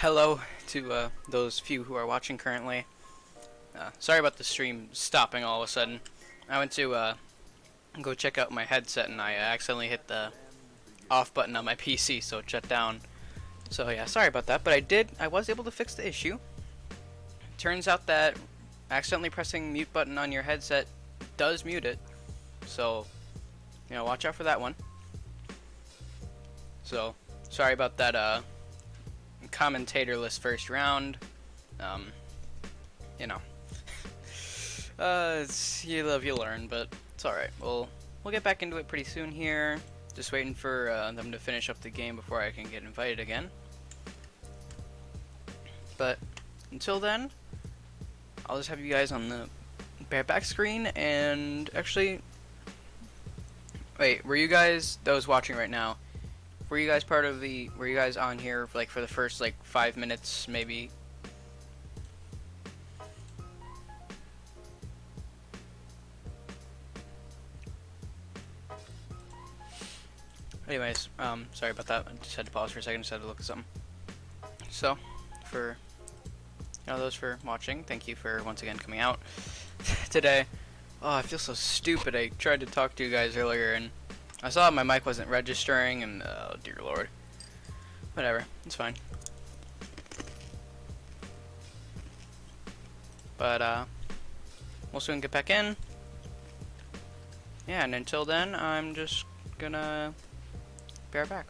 Hello to those few who are watching currently. Sorry about the stream stopping all of a sudden. I went to go check out my headset and I accidentally hit the off button on my PC, so it shut down. So yeah, sorry about that, but I was able to fix the issue. Turns out that accidentally pressing mute button on your headset does mute it. So, watch out for that one. So, sorry about that commentatorless first round. You know. You live, you learn, but it's alright. We'll get back into it pretty soon here. Just waiting for them to finish up the game before I can get invited again. But until then, I'll just have you guys on the back screen. And actually, wait, were you guys, those watching right now, were you guys were you guys on here for the first 5 minutes maybe? Anyways, sorry about that. I just had to pause for a second, just had to look at something. So, for those for watching, thank you for once again coming out today. Oh, I feel so stupid. I tried to talk to you guys earlier and I saw my mic wasn't registering and oh dear lord. Whatever, it's fine. But we'll soon get back in. Yeah, and until then, I'm just gonna be right back.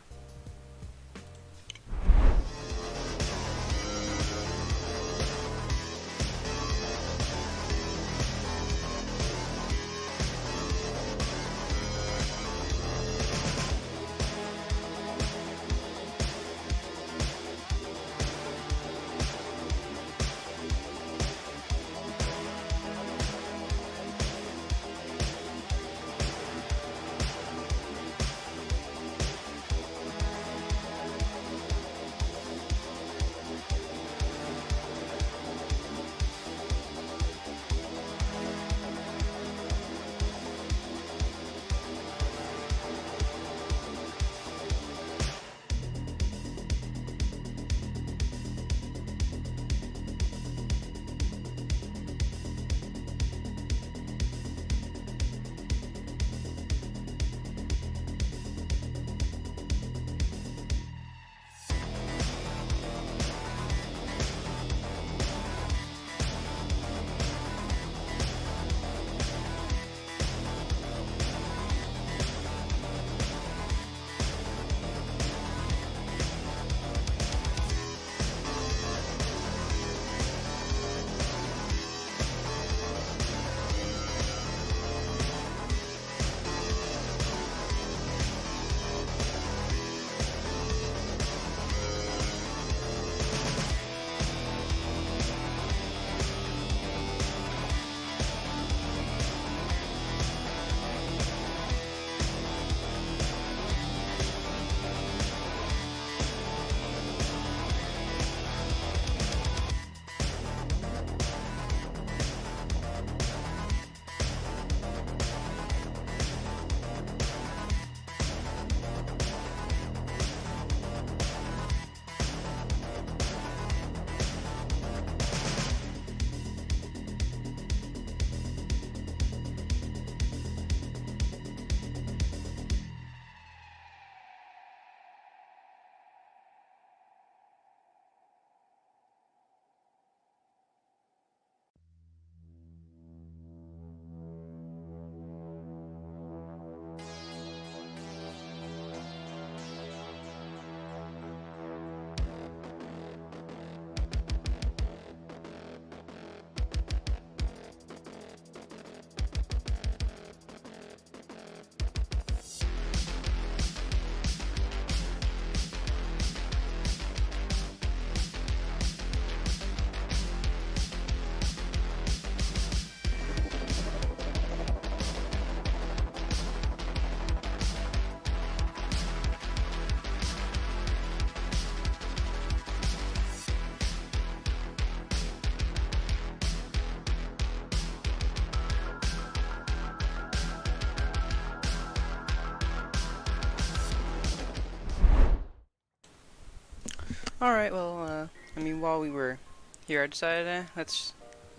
Alright, well, I mean, while we were here, I decided, let's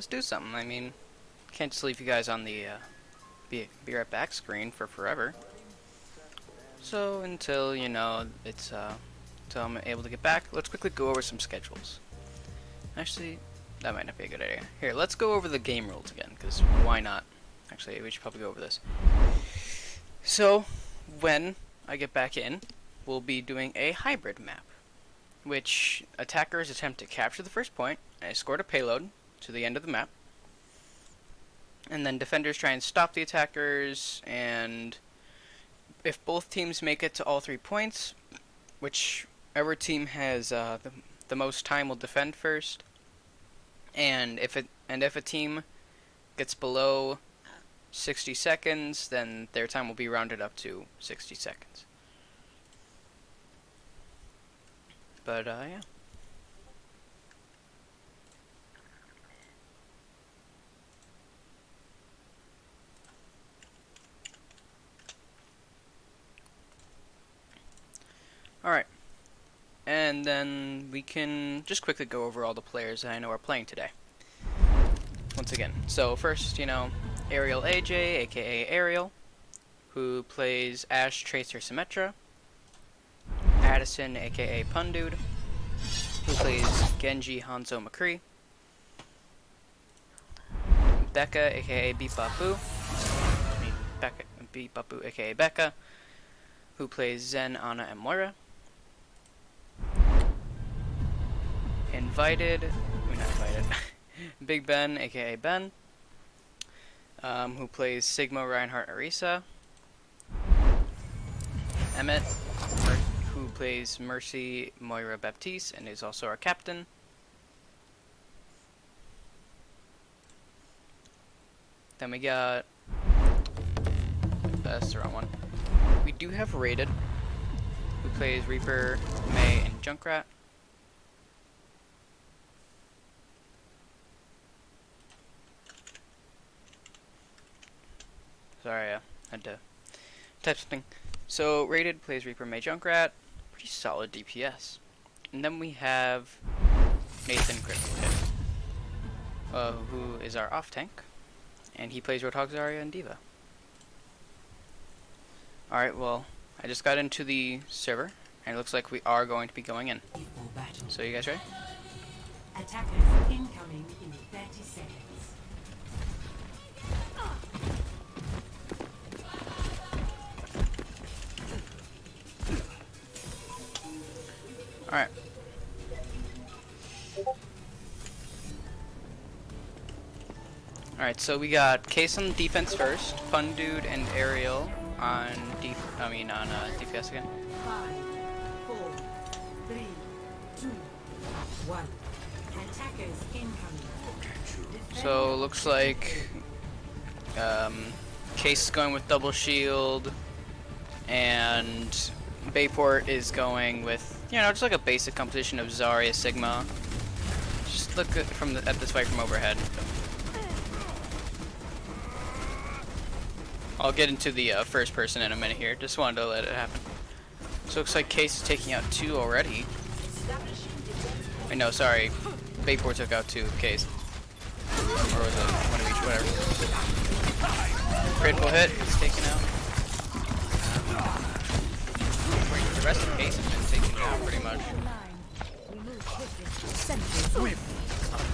do something. I mean, can't just leave you guys on the be right back screen for forever. So until, you know, it's until I'm able to get back, let's quickly go over some schedules. Actually, that might not be a good idea. Here, let's go over the game rules again, because why not? Actually, we should probably go over this. So, when I get back in, we'll be doing a hybrid map, which attackers attempt to capture the first point and escort a payload to the end of the map. And then defenders try and stop the attackers, and if both teams make it to all 3 points, whichever team has the most time will defend first. And if a team gets below 60 seconds, then their time will be rounded up to 60 seconds. But yeah. Alright. And then we can just quickly go over all the players that I know are playing today. Once again. So first, you know, Ariel AJ, aka Ariel, who plays Ash, Tracer, Symmetra. Addison, aka Pundude, who plays Genji, Hanzo, McCree. Becca, aka Beep-Bop-Boo. Beep-Bop-Boo, aka Becca, who plays Zen, Ana, and Moira. Big Ben, aka Ben, who plays Sigma, Reinhardt, Arisa. Emmett, who plays Mercy, Moira, Baptiste, and is also our captain. Then we got... that's the wrong one. We do have Rated, who plays Reaper, May, and Junkrat. Sorry, I had to type something. So, Rated plays Reaper, May, Junkrat. Pretty solid DPS. And then we have Nathan Critical Hit, who is our off-tank. And he plays Roadhog, Zarya, and D.Va. Alright, well, I just got into the server, and it looks like we are going to be going in. So, you guys ready? Attackers incoming in 30 seconds. Alright. Alright, so we got Case on defense first, Pundude and Ariel on DPS again. 5, 4, 3, 2, 1. Attackers incoming. So looks like Case is going with double shield, and Bayport is going with, you know, just like a basic composition of Zarya, Sigma. Just look at this fight from overhead. I'll get into the first person in a minute here. Just wanted to let it happen. So looks like Case is taking out 2 already. Wait, no, sorry. Bayport took out 2 of Case. Or was it one of each? Whatever. Critical hit. It's taken out. The rest of Case has been taken out pretty much.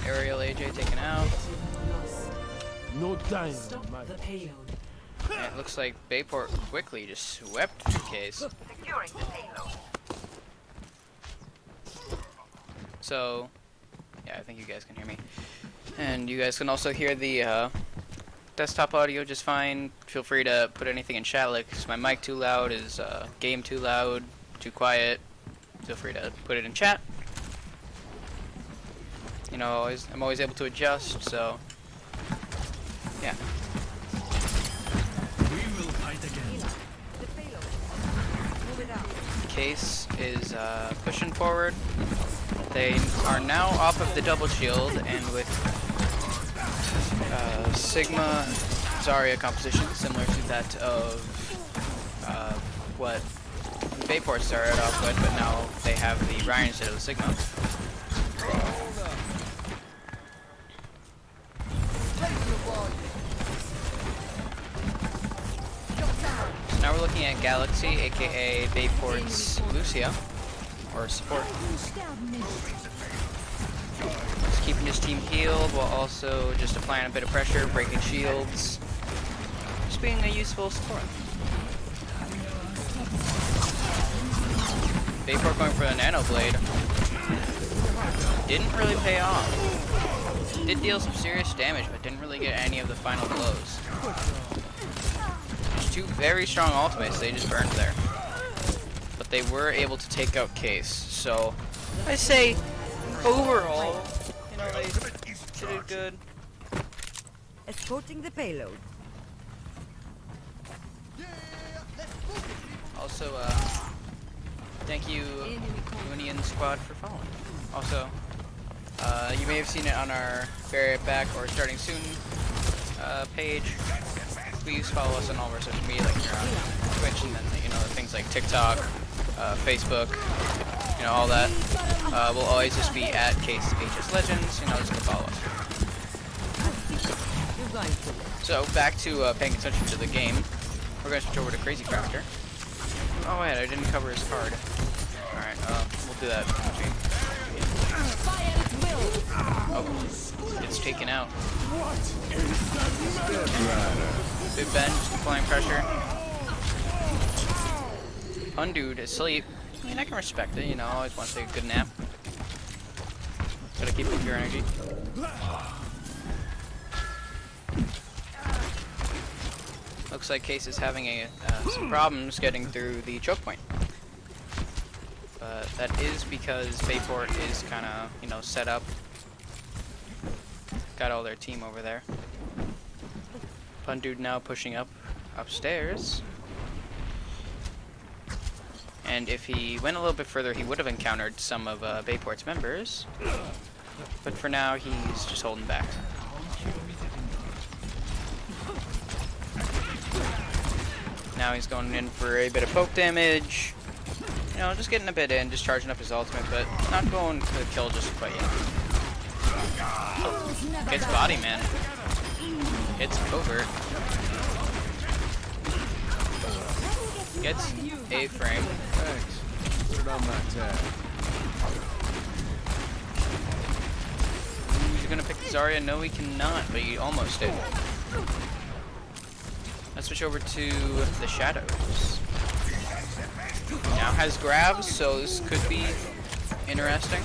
Ariel AJ taken out. No time. Stop the payload. And it looks like Bayport quickly just swept Case. Securing the payload. So, yeah, I think you guys can hear me. And you guys can also hear the desktop audio just fine. Feel free to put anything in chat, like, is my mic too loud, is game too loud, too quiet. Feel free to put it in chat. You know, I'm always able to adjust, so yeah. Case is pushing forward. They are now off of the double shield, and with Sigma Zarya composition similar to that of what Bayport started off with, but now they have the Ryan instead of the Sigma. So now we're looking at Galaxy, aka Bayport's WIHSEA, or support. Just keeping his team healed while also just applying a bit of pressure, breaking shields. Just being a useful support. Bayport going for the Nano Blade. Didn't really pay off. Did deal some serious damage, but didn't really get any of the final blows. There's two very strong ultimates they just burned there. But they were able to take out Case. So, I say, overall, you know, they did good. Escorting the payload. Also, thank you, Union Squad, for following. Also, you may have seen it on our Barrier Back or Starting Soon page. Please follow us on all of our social media, like you're on Twitch, and then you know things like TikTok, Facebook, you know, all that. We'll always just be at CaseHS Legends. You know, just gonna follow us. So back to paying attention to the game. We're gonna switch over to Crazy Crafter. Oh wait, I didn't cover his card. All right, we'll do that. Oh, gets taken out. Big Ben just applying pressure. Undude asleep. I mean, I can respect it, you know, always want to take a good nap. Gotta keep up your energy. Looks like Case is having some problems getting through the choke point. But that is because Bayport is kind of, you know, set up. Got all their team over there. Fun Dude now pushing up upstairs. And if he went a little bit further, he would have encountered some of Bayport's members. But for now, he's just holding back. Now he's going in for a bit of poke damage. You know, just getting a bit in, just charging up his ultimate, but not going for the kill just quite yet. Oh, gets body, man. Gets covert. Gets a frame. Thanks. Put it on my tab. He's gonna pick Zarya. No, he cannot, but he almost did. Let's switch over to the Shadows. Now has grabs, so this could be interesting.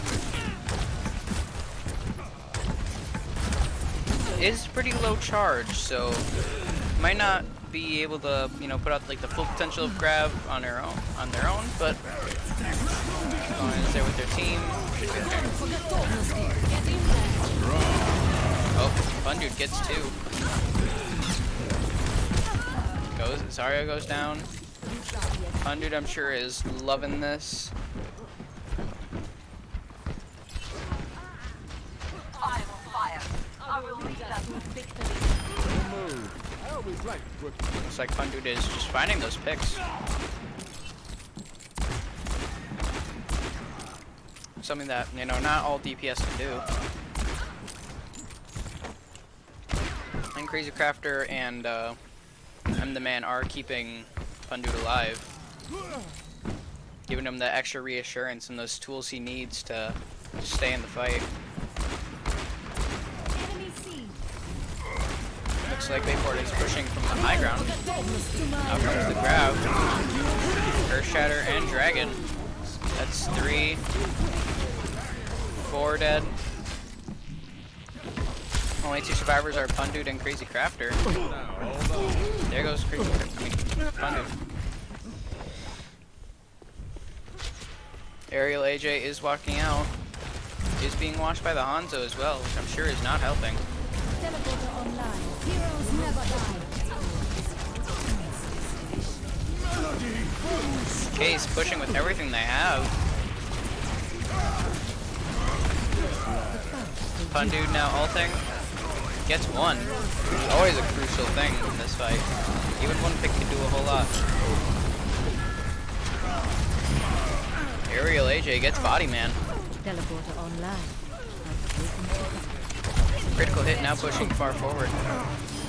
Is pretty low charge, so might not be able to, you know, put out like the full potential of grab on their own, but going in there with their team. Oh, Fun Dude gets two. Zarya goes down. Fun Dude, I'm sure, is loving this. Looks like Fun Dude is just finding those picks. Something that, you know, not all DPS can do. And Crazy Crafter and I'm the Man are keeping Fun Dude alive. Giving him the extra reassurance and those tools he needs to stay in the fight. Looks like Bayport is pushing from the high ground. Out comes the grab. Earth Shatter and Dragon. That's 3. 4 dead. Only 2 survivors are Fun Dude and Crazy Crafter. There goes Crazy Crafter. Fun Dude. Aerial AJ is walking out. Is being watched by the Hanzo as well, which I'm sure is not helping. Case pushing with everything they have. Fun Dude now ulting. Gets one. Always a crucial thing in this fight. Even one pick can do a whole lot. Aerial AJ gets body, man. Teleporter online. Critical hit now pushing far forward.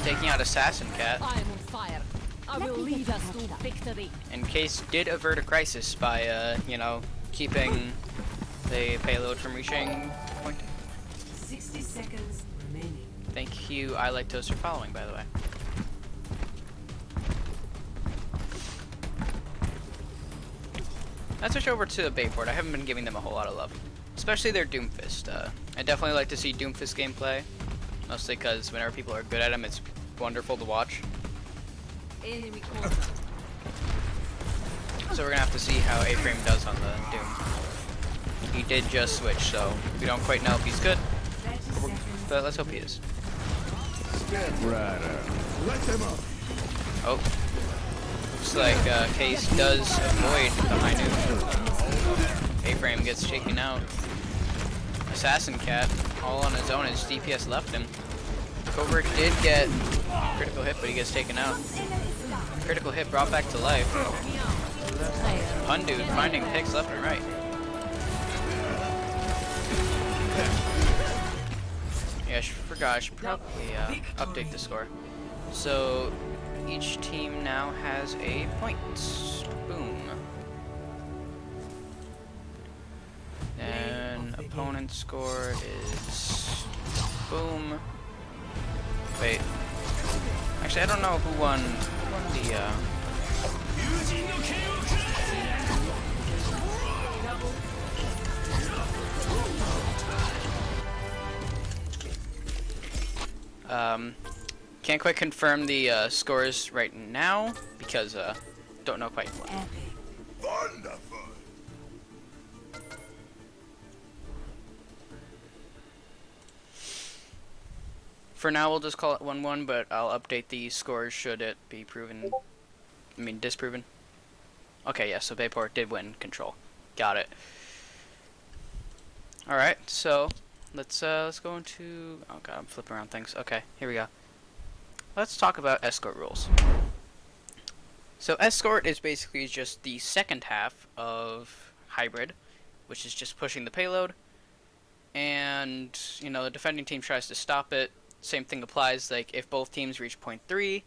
Taking out Assassin Cat. I'm on fire. I will lead us to victory. And Case did avert a crisis by, you know, keeping the payload from reaching point. 60 seconds remaining. Thank you, I Like Toast, for following, by the way. Let's switch over to Bayport. I haven't been giving them a whole lot of love. Especially their Doomfist. I definitely like to see Doomfist gameplay. Mostly because whenever people are good at them, it's wonderful to watch. Enemy corner. So we're gonna have to see how A-Frame does on the Doom. He did just switch, so we don't quite know if he's good. 30 seconds. But let's hope he is. Step right up. Let them up. Oh. Looks like Case does avoid the high noon. A-Frame gets shaken out. Assassin Cat, all on his own as DPS left him. Covert did get critical hit, but he gets taken out. Critical hit brought back to life. Undude finding picks left and right. Yeah, I forgot. I should probably update the score. So each team now has a point. Boom. And opponent's score is boom. Wait. Actually, I don't know who won the can't quite confirm the scores right now because don't know quite what. Wonderful. For now, we'll just call it 1-1, but I'll update the scores should it be disproven. Okay, yeah, so Bayport did win control. Got it. Alright, so let's go into... Oh god, I'm flipping around things. Okay, here we go. Let's talk about escort rules. So escort is basically just the second half of hybrid, which is just pushing the payload. And, you know, the defending team tries to stop it. Same thing applies, like, if both teams reach point 3,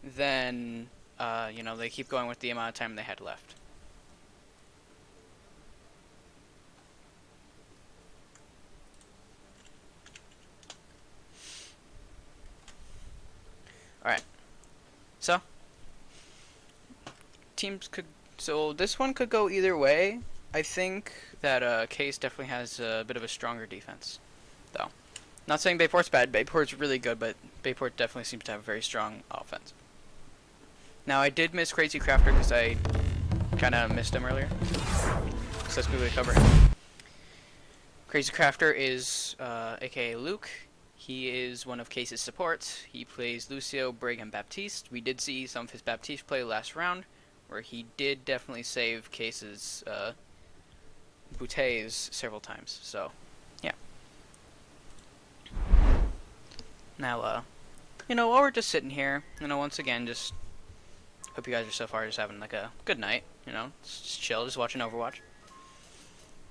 then, you know, they keep going with the amount of time they had left. Alright. So, teams could... So, this one could go either way. I think that, Case definitely has a bit of a stronger defense, though. Not saying Bayport's bad. Bayport's really good, but Bayport definitely seems to have a very strong offense. Now, I did miss Crazy Crafter because I kind of missed him earlier. So let's quickly cover him. Crazy Crafter is, aka Luke. He is one of Case's supports. He plays Lucio, Brig, and Baptiste. We did see some of his Baptiste play last round, where he did definitely save Case's bouteilles several times. So, yeah. Now, you know, while we're just sitting here, you know, once again, just hope you guys are so far just having, like, a good night, you know, just chill, just watching Overwatch.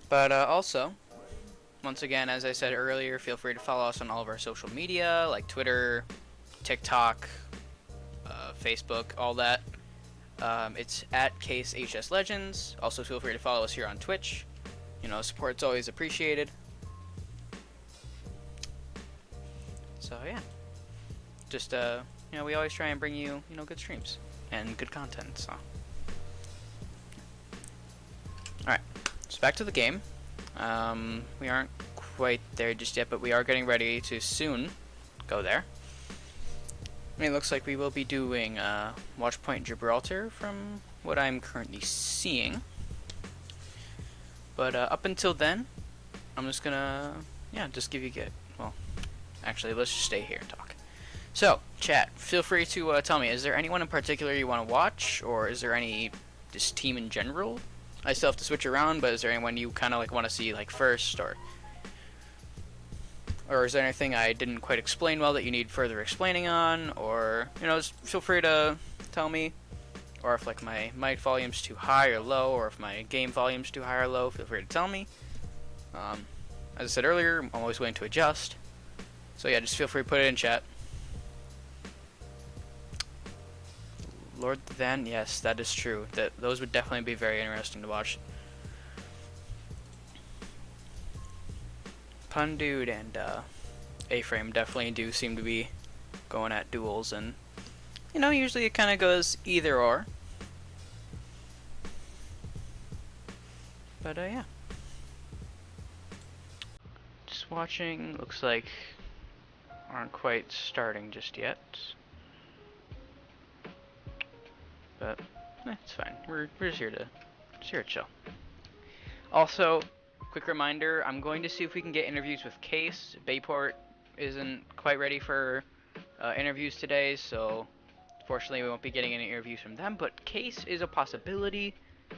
But, also, once again, as I said earlier, feel free to follow us on all of our social media, like Twitter, TikTok, Facebook, all that. It's at Case HS Legends. Also, feel free to follow us here on Twitch. You know, support's always appreciated. So yeah, just you know, we always try and bring you, you know, good streams and good content. So, all right, so back to the game. We aren't quite there just yet, but we are getting ready to soon go there. I mean, it looks like we will be doing Watchpoint Gibraltar from what I'm currently seeing. But up until then, I'm just gonna, yeah, just give you well. Actually, let's just stay here and talk. So, chat, feel free to tell me, is there anyone in particular you want to watch, or is there any, this team in general? I still have to switch around, but is there anyone you kind of like want to see like first, or is there anything I didn't quite explain well that you need further explaining on, or, you know, just feel free to tell me, or if like my mic volume's too high or low, or if my game volume's too high or low, feel free to tell me. As I said earlier, I'm always willing to adjust. So yeah, just feel free to put it in chat. Lord Then, yes, that is true. Those would definitely be very interesting to watch. Pun Dude and A-Frame definitely do seem to be going at duels, and you know, usually it kind of goes either or. But yeah. Just watching, looks like aren't quite starting just yet. But it's fine. We're just here to chill. Also, quick reminder, I'm going to see if we can get interviews with Case. Bayport isn't quite ready for interviews today, so fortunately we won't be getting any interviews from them, but Case is a possibility,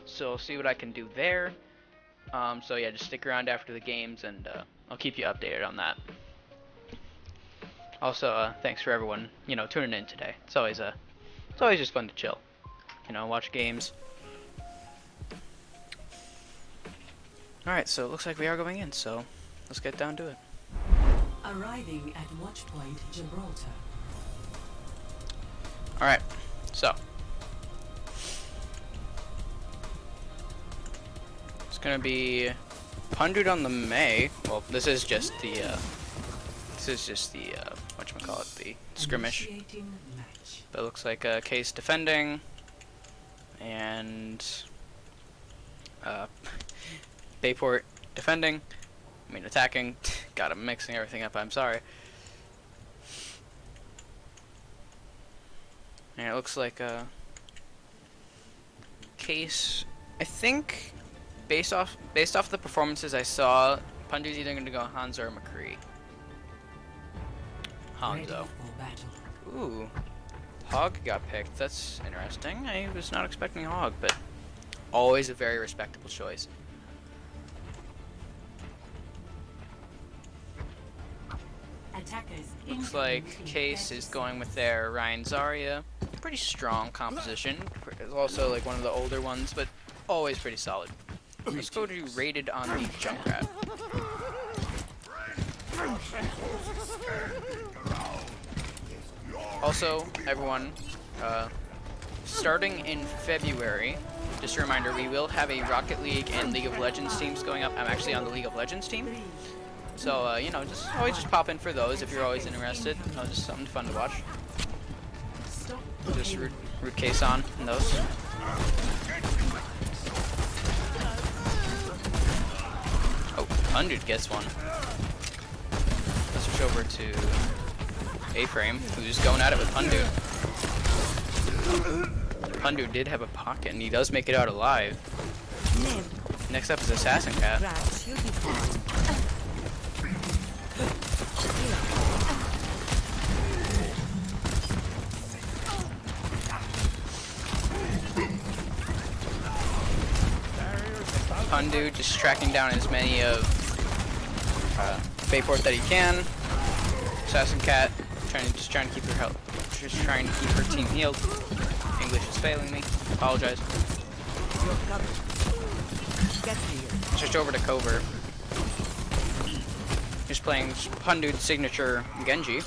so I'll see what I can do there. So yeah, just stick around after the games, and I'll keep you updated on that. Also, thanks for everyone, you know, tuning in today. It's always just fun to chill, you know, watch games. Alright, so it looks like we are going in, so let's get down to it. Arriving at Watchpoint Gibraltar. Alright, so it's gonna be Pundit on the May. Well, this is just the whatchamacallit, the skirmish. Initiating match. But it looks like Case defending and Bayport defending. I mean attacking. God, I'm mixing everything up, I'm sorry. And it looks like Case, I think based off the performances I saw, Pundu's either gonna go Hanzo or McCree. Ready Hanzo. for battle. Ooh. Hog got picked. That's interesting. I was not expecting Hog, but always a very respectable choice. Attackers. Looks like Case is going with their Ryan Zarya. Pretty strong composition. It's also like one of the older ones, but always pretty solid. Let's go to Rated on the Junkrat. Also, everyone, starting in February, just a reminder, we will have a Rocket League and League of Legends teams going up. I'm actually on the League of Legends team. So, you know, just always just pop in for those if you're always interested. You know, just something fun to watch. Just root Case on in those. Oh, Pundit gets one. Let's switch over to A-Frame, who's going at it with Pundu. Pundu did have a pocket, and he does make it out alive. Next up is Assassin Cat. Pundu just tracking down as many of Bayport that he can. Assassin Cat trying to keep her health, just trying to keep her team healed. English is failing me. Apologize. Switch over to Cover. Just playing Pundu's signature Genji.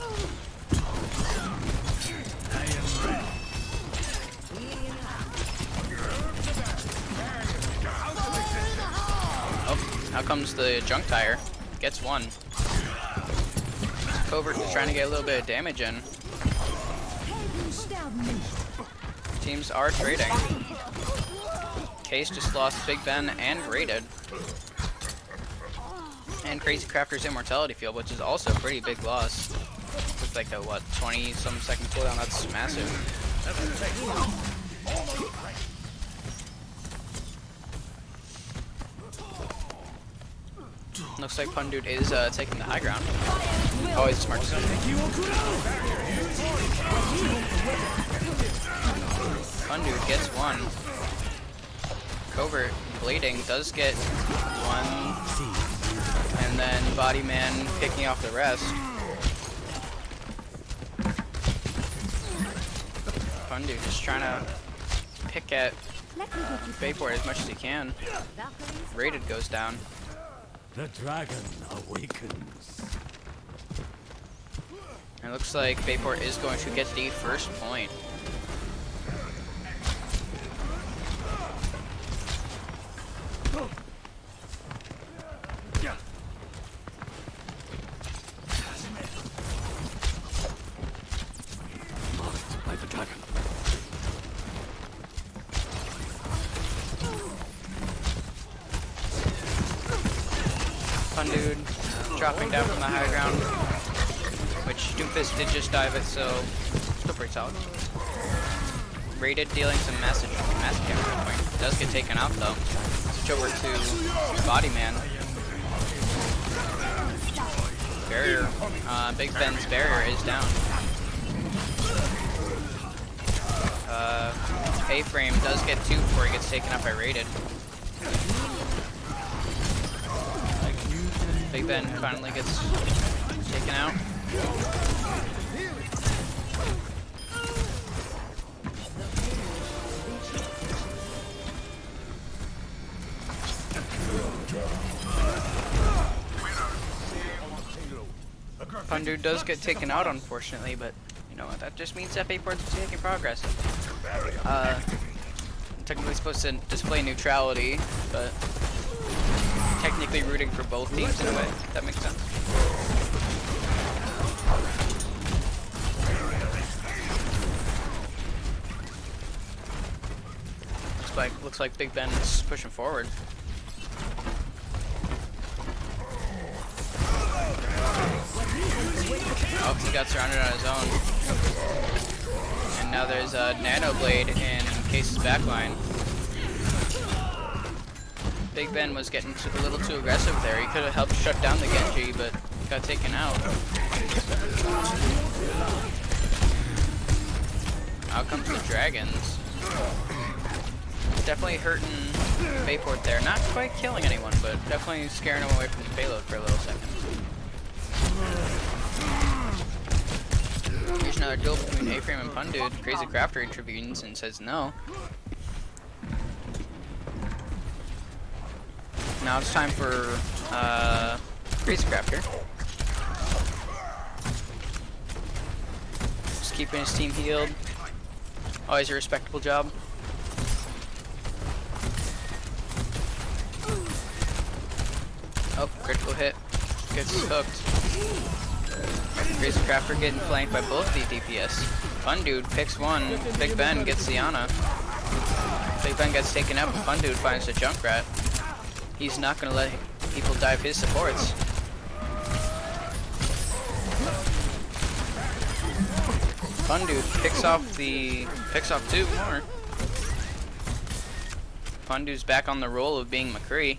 Oh, now comes the junk tire. Gets one. Covert is trying to get a little bit of damage in. Teams are trading. Case just lost Big Ben and Rated. And Crazy Crafter's Immortality Field, which is also a pretty big loss. With like a, what, 20-some second cooldown? That's massive. Looks like Pundude is taking the high ground. Oh, he's a smart decision. Pundude gets one. Covert bleeding does get one. And then Bodyman picking off the rest. Pundude just trying to pick at Bayport as much as he can. Rated goes down. The dragon awakens. It looks like Bayport is going to get the first point. Fun dude, dropping down from the high ground, which Doomfist did just dive it, so still pretty solid. Rated, dealing some massive damage point. Does get taken out though. Switch over to Body Man. Barrier, Big Ben's barrier is down. A-Frame does get 2 before he gets taken out by Rated. Big Ben finally gets taken out. Pundu does get taken out, unfortunately, but you know what? That just means that Bayport's making progress. Technically supposed to display neutrality, but technically rooting for both teams in a way. That makes sense. Looks like Big Ben is pushing forward. Oh, he got surrounded on his own. And now there's a Nano Blade in Case's backline. Big Ben was getting a little too aggressive there. He could have helped shut down the Genji, but got taken out. Out comes the Dragons. Definitely hurting Bayport there. Not quite killing anyone, but definitely scaring him away from the payload for a little second. Here's another duel between A-Frame and Pundude. Crazy Crafter intervenes and says no. Now it's time for Crazy Crafter. Just keeping his team healed. Always a respectable job. Oh, critical hit. Gets hooked. Crazy Crafter getting flanked by both the DPS. Fun Dude picks one. Big Ben gets the Ana. Big Ben gets taken out, but Fun Dude finds the Junkrat. He's not going to let people dive his supports. Fun Dude picks off 2 more. Fun Dude's back on the roll of being McCree.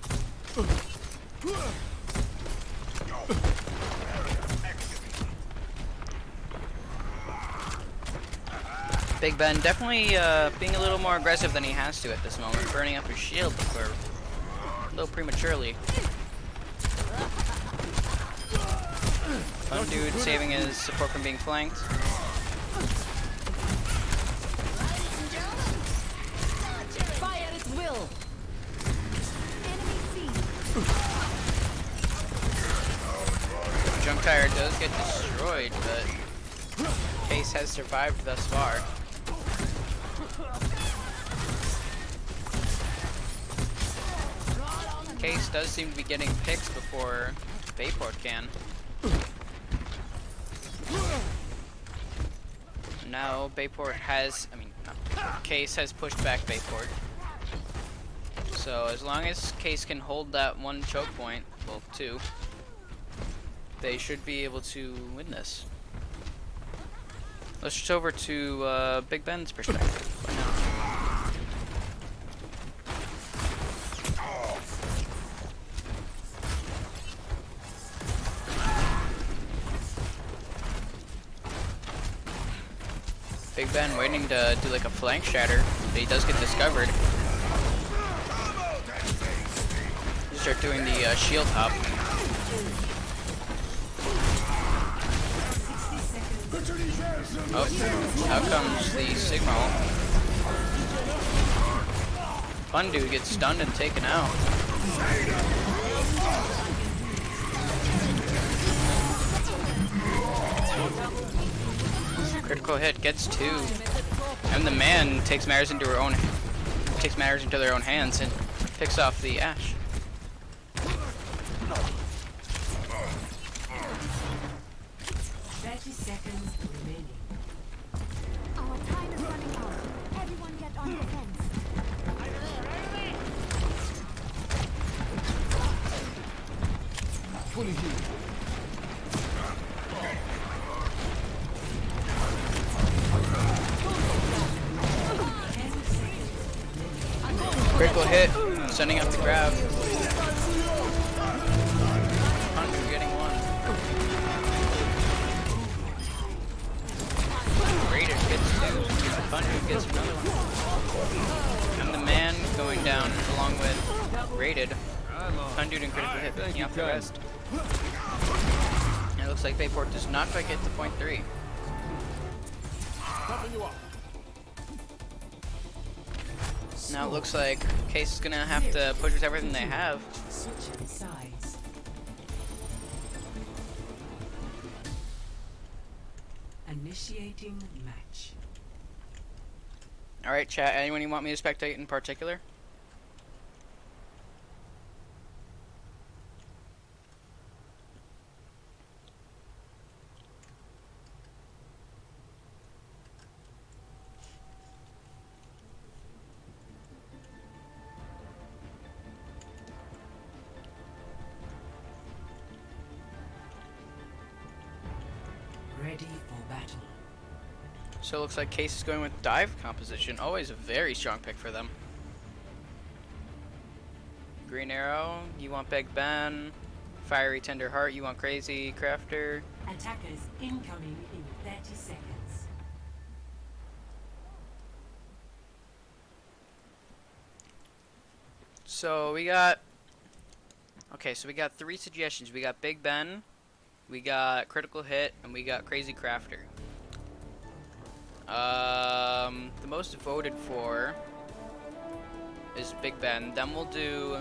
Big Ben definitely being a little more aggressive than he has to at this moment, burning up his shield for a little prematurely. Fun Dude saving his support from being flanked. Fire at will. Junk Tire does get destroyed, but Case has survived thus far. Case does seem to be getting picks before Bayport can. Now Bayport has, Case has pushed back Bayport. So as long as Case can hold that 1 choke point, well 2, they should be able to win this. Let's switch over to Big Ben's perspective. Why not? Big Ben waiting to do like a flank shatter, but he does get discovered. Start doing the shield hop. Oh, out comes the signal. Fun Dude gets stunned and taken out. Critical hit gets 2. And the man takes matters into their own hands and picks off the Ashe. Our time is running out. Everyone get on the fence. Fully healed. Critical hit, sending up the grab. Hunter getting 1. Raider gets 2. Hunter gets another 1. And the man going down along with Rated. Hunter and critical hit, picking up the rest. And it looks like Bayport does not quite get to point 3. Now it looks like Case is gonna have to push with everything they have. Switching sides. Initiating match. Alright, chat, anyone you want me to spectate in particular? Ready for battle. So it looks like Case is going with dive composition. Always a very strong pick for them. Green Arrow, you want Big Ben. Fiery Tender Heart, you want Crazy Crafter. Attackers incoming in 30 seconds. So we got... Okay, so we got 3 suggestions. We got Big Ben, we got Critical Hit, and we got Crazy Crafter. The most voted for is Big Ben. Then we'll do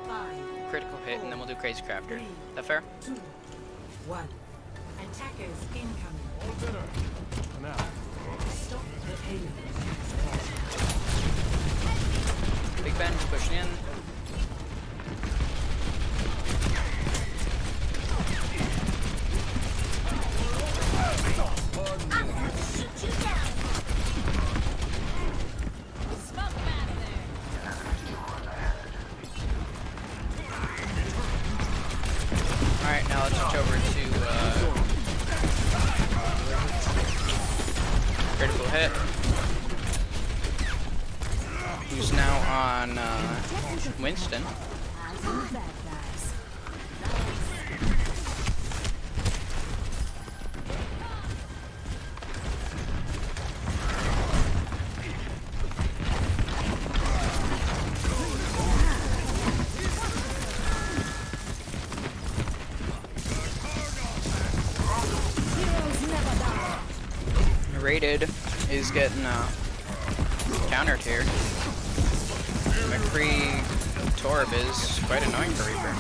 5, Critical Hit, and then we'll do Crazy Crafter. 3, Is that fair? 2, 1. Attackers incoming. All dinner. For now. Stop the payload. Big Ben pushing in. Alright, now let's switch over to Critical Hit, who's now on Winston. Rated is getting countered here. McCree Torb is quite annoying for Reaper.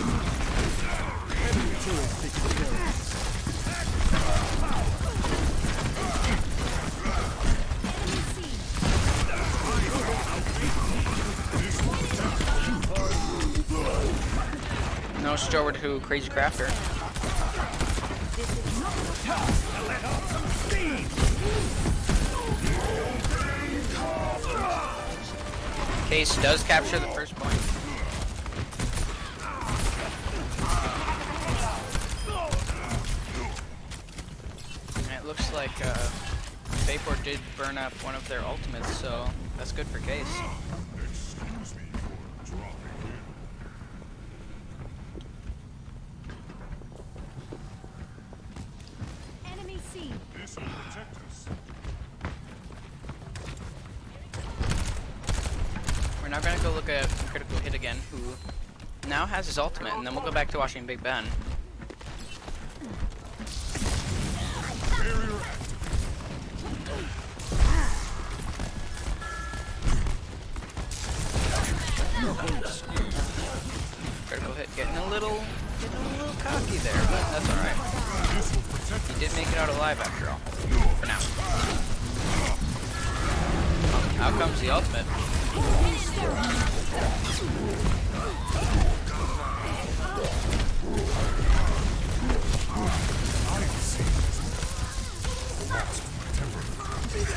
Now switch over to Crazy Crafter. Case does capture the first point. And it looks like Bayport did burn up one of their ultimates, so that's good for Case. Excuse me for dropping in. Enemy C. This will protect us. We're now gonna go look at Critical Hit again, who now has his ultimate, and then we'll go back to watching Big Ben. Barrier active. Critical Hit getting a little cocky there, but that's alright. This will protect He did make it out alive after all. For now. Out comes the ultimate.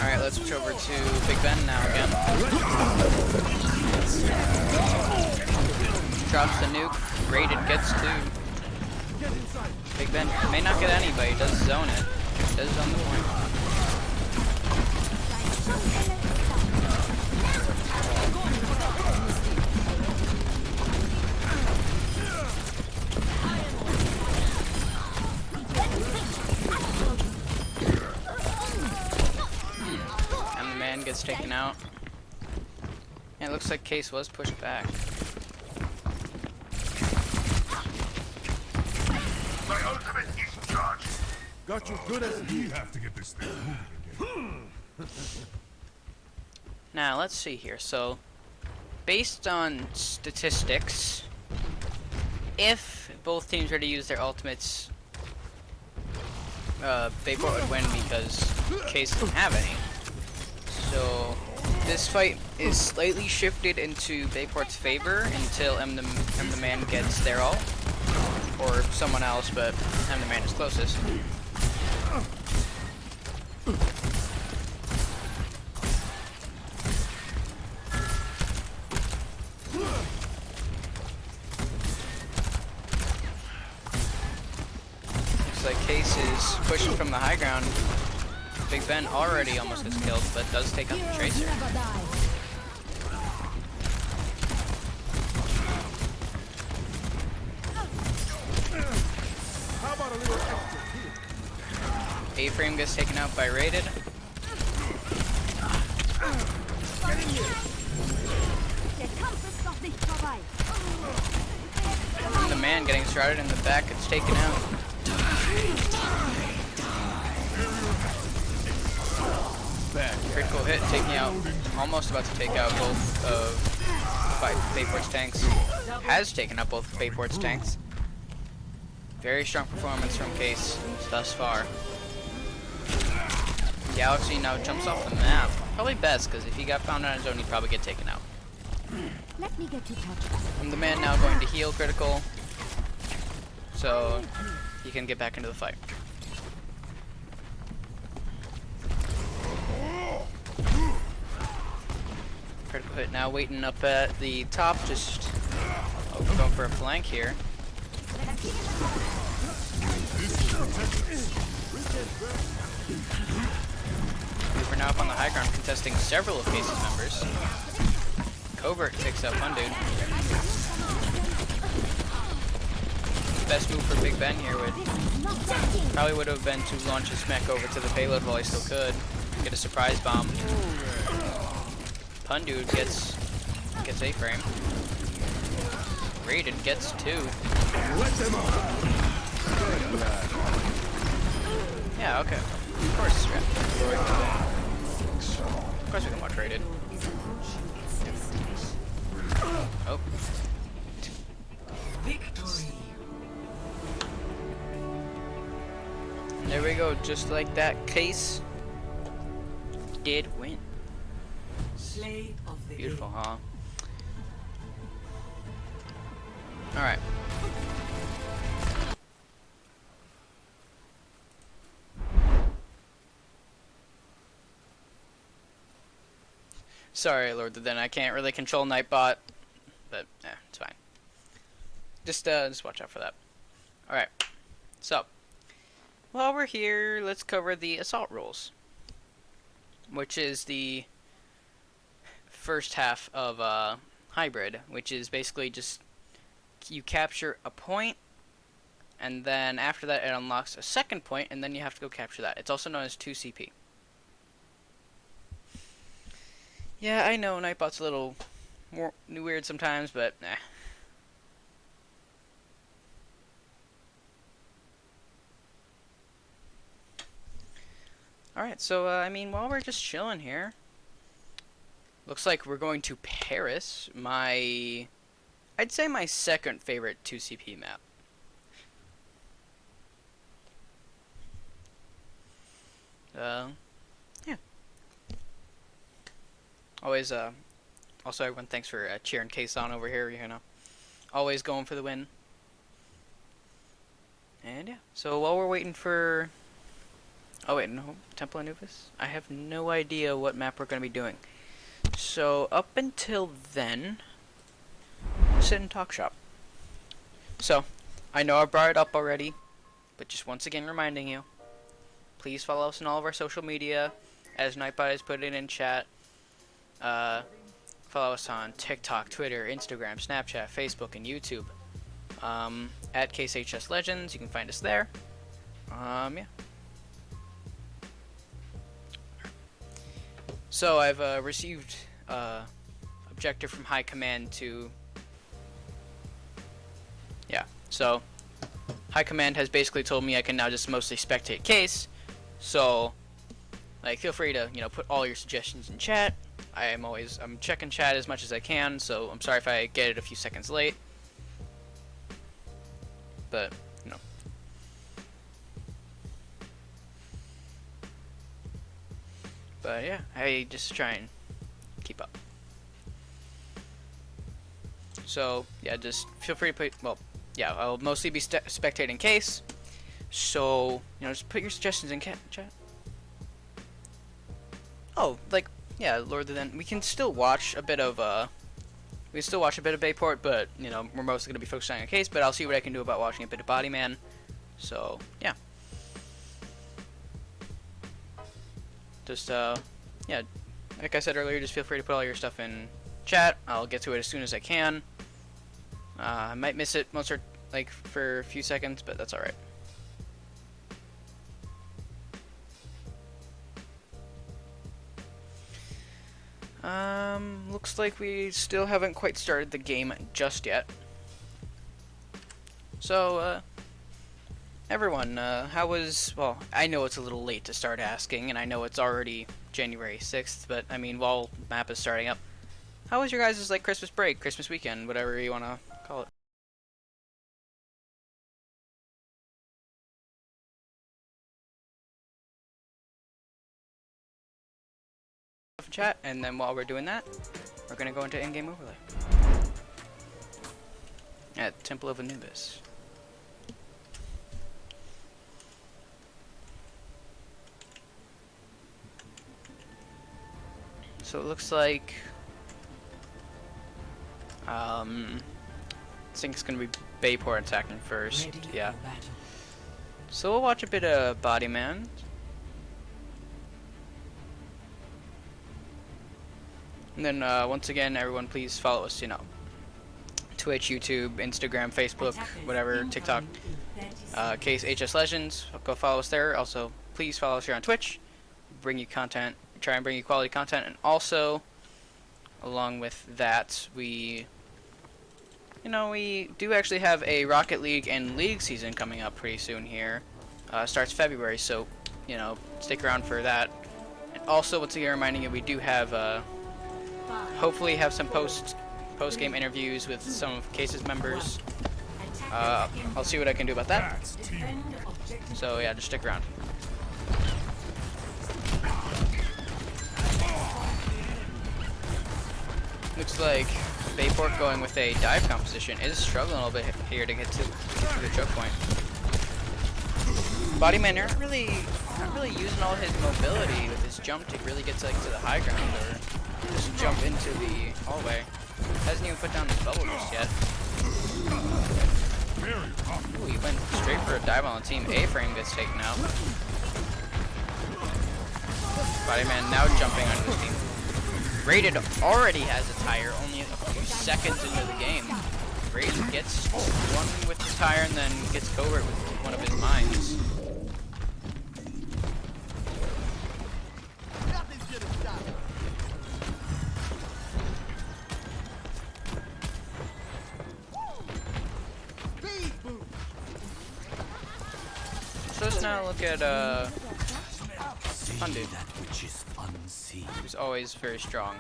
Alright, let's switch over to Big Ben now again. Drops the nuke. Rated gets 2. Big Ben may not get any, but he does zone it. He does zone the point. Gets taken out. And it looks like Case was pushed back. My ultimate is charged. Got you good as you have to get this thing moving again. Now let's see here. So, based on statistics, if both teams were to use their ultimates, Bayport would win because Case didn't have any. So this fight is slightly shifted into Bayport's favor until M the Man gets their ult, or someone else, but M the Man is closest. Looks like Case is pushing from the high ground. Big Ben already almost gets killed, but does take out the Tracer. A-Frame gets taken out by Rated. The Man getting started in the back gets taken out. Critical hit, taking out, almost about to take out both of Bayport's tanks. Has taken out both of Bayport's tanks. Very strong performance from Case thus far. Galaxy now jumps off the map. Probably best, because if he got found on his own, he'd probably get taken out. Let me get you touched. And the Man now going to heal Critical, so he can get back into the fight. Critical hit now waiting up at the top, just going for a flank here. We're now up on the high ground contesting several of Case's members. Covert takes out one dude. Best move for Big Ben here probably would have been to launch his mech over to the payload while he still could. Get a surprise bomb. Pun dude gets A-Frame. Rated gets 2. Yeah, okay. Of course, of course we can watch Rated. Oh. Victory. There we go, just like that, Case did win. Slay of the Beautiful, game. huh? Alright. Sorry, Lord the Den, I can't really control Nightbot, but it's fine. Just watch out for that. Alright, so, while we're here, let's cover the assault rules, which is the first half of hybrid, which is basically just you capture a point, and then after that it unlocks a second point, and then you have to go capture that. It's also known as 2CP. Yeah, I know Nightbot's a little more weird sometimes, but nah. Alright, so, I mean, while we're just chilling here, looks like we're going to Paris, I'd say my second favorite 2CP map. Yeah. Always, also everyone, thanks for cheering Case on over here, you know. Always going for the win. And yeah, so while we're waiting for... Oh wait, no, Temple Anubis? I have no idea what map we're going to be doing. So, up until then, sit and talk shop. So, I know I brought it up already, but just once again reminding you, please follow us on all of our social media, as Nightbot has put it in chat. Follow us on TikTok, Twitter, Instagram, Snapchat, Facebook, and YouTube. At CaseHS Legends, you can find us there. Yeah. So I've received objective from High Command to... Yeah, so High Command has basically told me I can now just mostly spectate Case. So, like, feel free to, you know, put all your suggestions in chat. I'm checking chat as much as I can, so I'm sorry if I get it a few seconds late. But, you know. But yeah, I just try and keep up. So, yeah, just feel free to put, well, yeah, I'll mostly be spectating Case. So, you know, just put your suggestions in chat. Oh, like, yeah, Lord of the Den. We can still watch a bit of, Bayport, but, you know, we're mostly going to be focusing on Case, but I'll see what I can do about watching a bit of Bodyman. So, yeah. Just, yeah, like I said earlier, just feel free to put all your stuff in chat. I'll get to it as soon as I can. I might miss it for a few seconds, but that's alright. Looks like we still haven't quite started the game just yet. So, everyone, how was, well, I know it's a little late to start asking, and I know it's already January 6th, but, I mean, while map is starting up, how was your guys' like Christmas break, Christmas weekend, whatever you want to call it? Chat, and then while we're doing that, we're gonna go into in-game overlay at Temple of Anubis. So it looks like I think it's gonna be Bayport attacking first. Yeah. So we'll watch a bit of Bodyman. And then once again, everyone, please follow us. You know, Twitch, YouTube, Instagram, Facebook, whatever, TikTok. CaseHS Legends. Go follow us there. Also, please follow us here on Twitch. Bring you content. Try and bring you quality content. And also, along with that, we do actually have a Rocket League and League season coming up pretty soon here. Starts February, so you know, stick around for that. And also, once again, reminding you, we do have hopefully have some post-game interviews with some of Case's members. I'll see what I can do about that. So yeah, just stick around. Looks like Bayport going with a dive composition is struggling a little bit here to get to the choke point. Bodyman not really using all his mobility with his jump to really get to the high ground or just jump into the hallway. Hasn't even put down his bubble just yet. Ooh, he went straight for a dive on the team. A-frame gets taken out. Bodyman now jumping onto his team. Rated already has a tire, only a few seconds into the game. Rated gets one with the tire and then gets covert with one of his mines. So let's now look at Undude, who's always very strong.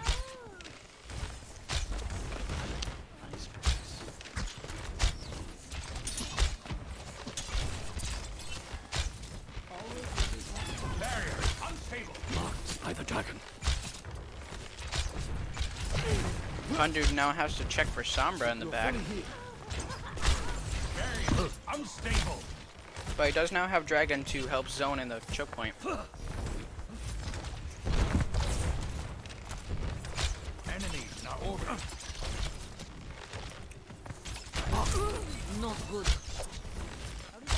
Pundu now has to check for Sombra in the back. Unstable. But he does now have Dragon to help zone in the choke point. Enemies now over. Not good.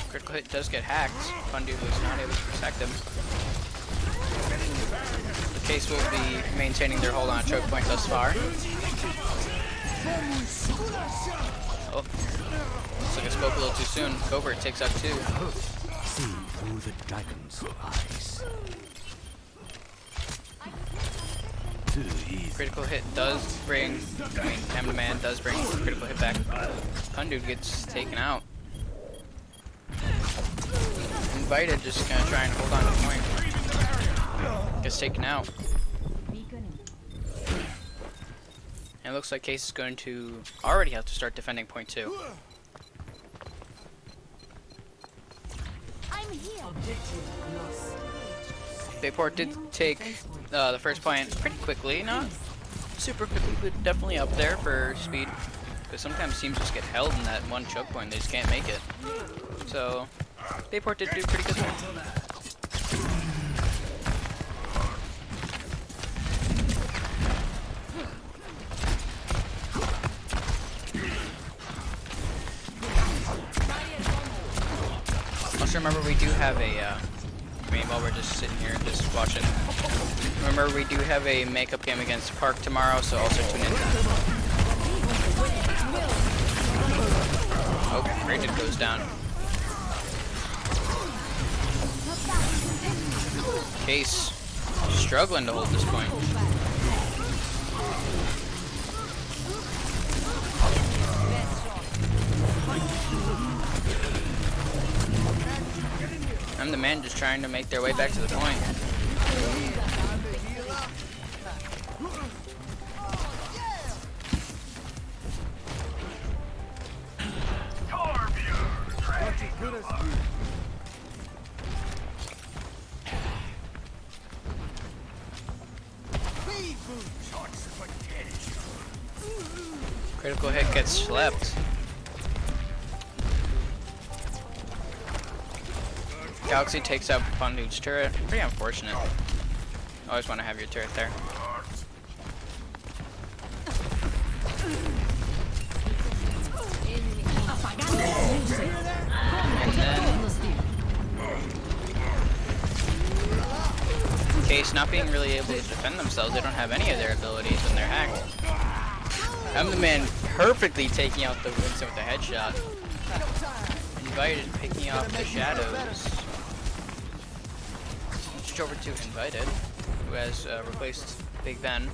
Critical hit does get hacked. Pundu was not able to protect him. The Case will be maintaining their hold on a choke point thus far. Oh, looks like I spoke a little too soon. Covert takes out 2. See through the dragon's eyes. Too easy. Critical hit does bring, M-Man does bring critical hit back. Pundu gets taken out. Invited just gonna try and hold on to the point. Gets taken out. And it looks like Case is going to already have to start defending point 2. I'm here. Objective lost. Bayport did take the first point pretty quickly, not super quickly, but definitely up there for speed. Because sometimes teams just get held in that one choke point, they just can't make it. So, Bayport did do pretty good. Also remember we do have a, while we're just sitting here just watching, remember we do have a makeup game against Park tomorrow, so also tune in to that. Oh, Rated goes down. Case struggling to hold this point. I'm the man just trying to make their way back to the point. Critical hit gets slept. Galaxy takes out Pundu's turret. Pretty unfortunate. Always want to have your turret there. And then Case not being really able to defend themselves. They don't have any of their abilities when they're hacked. I'm the man perfectly taking out the Winston with a headshot. Invited picking off the shadows. Switch over to Invited, who has replaced Big Ben.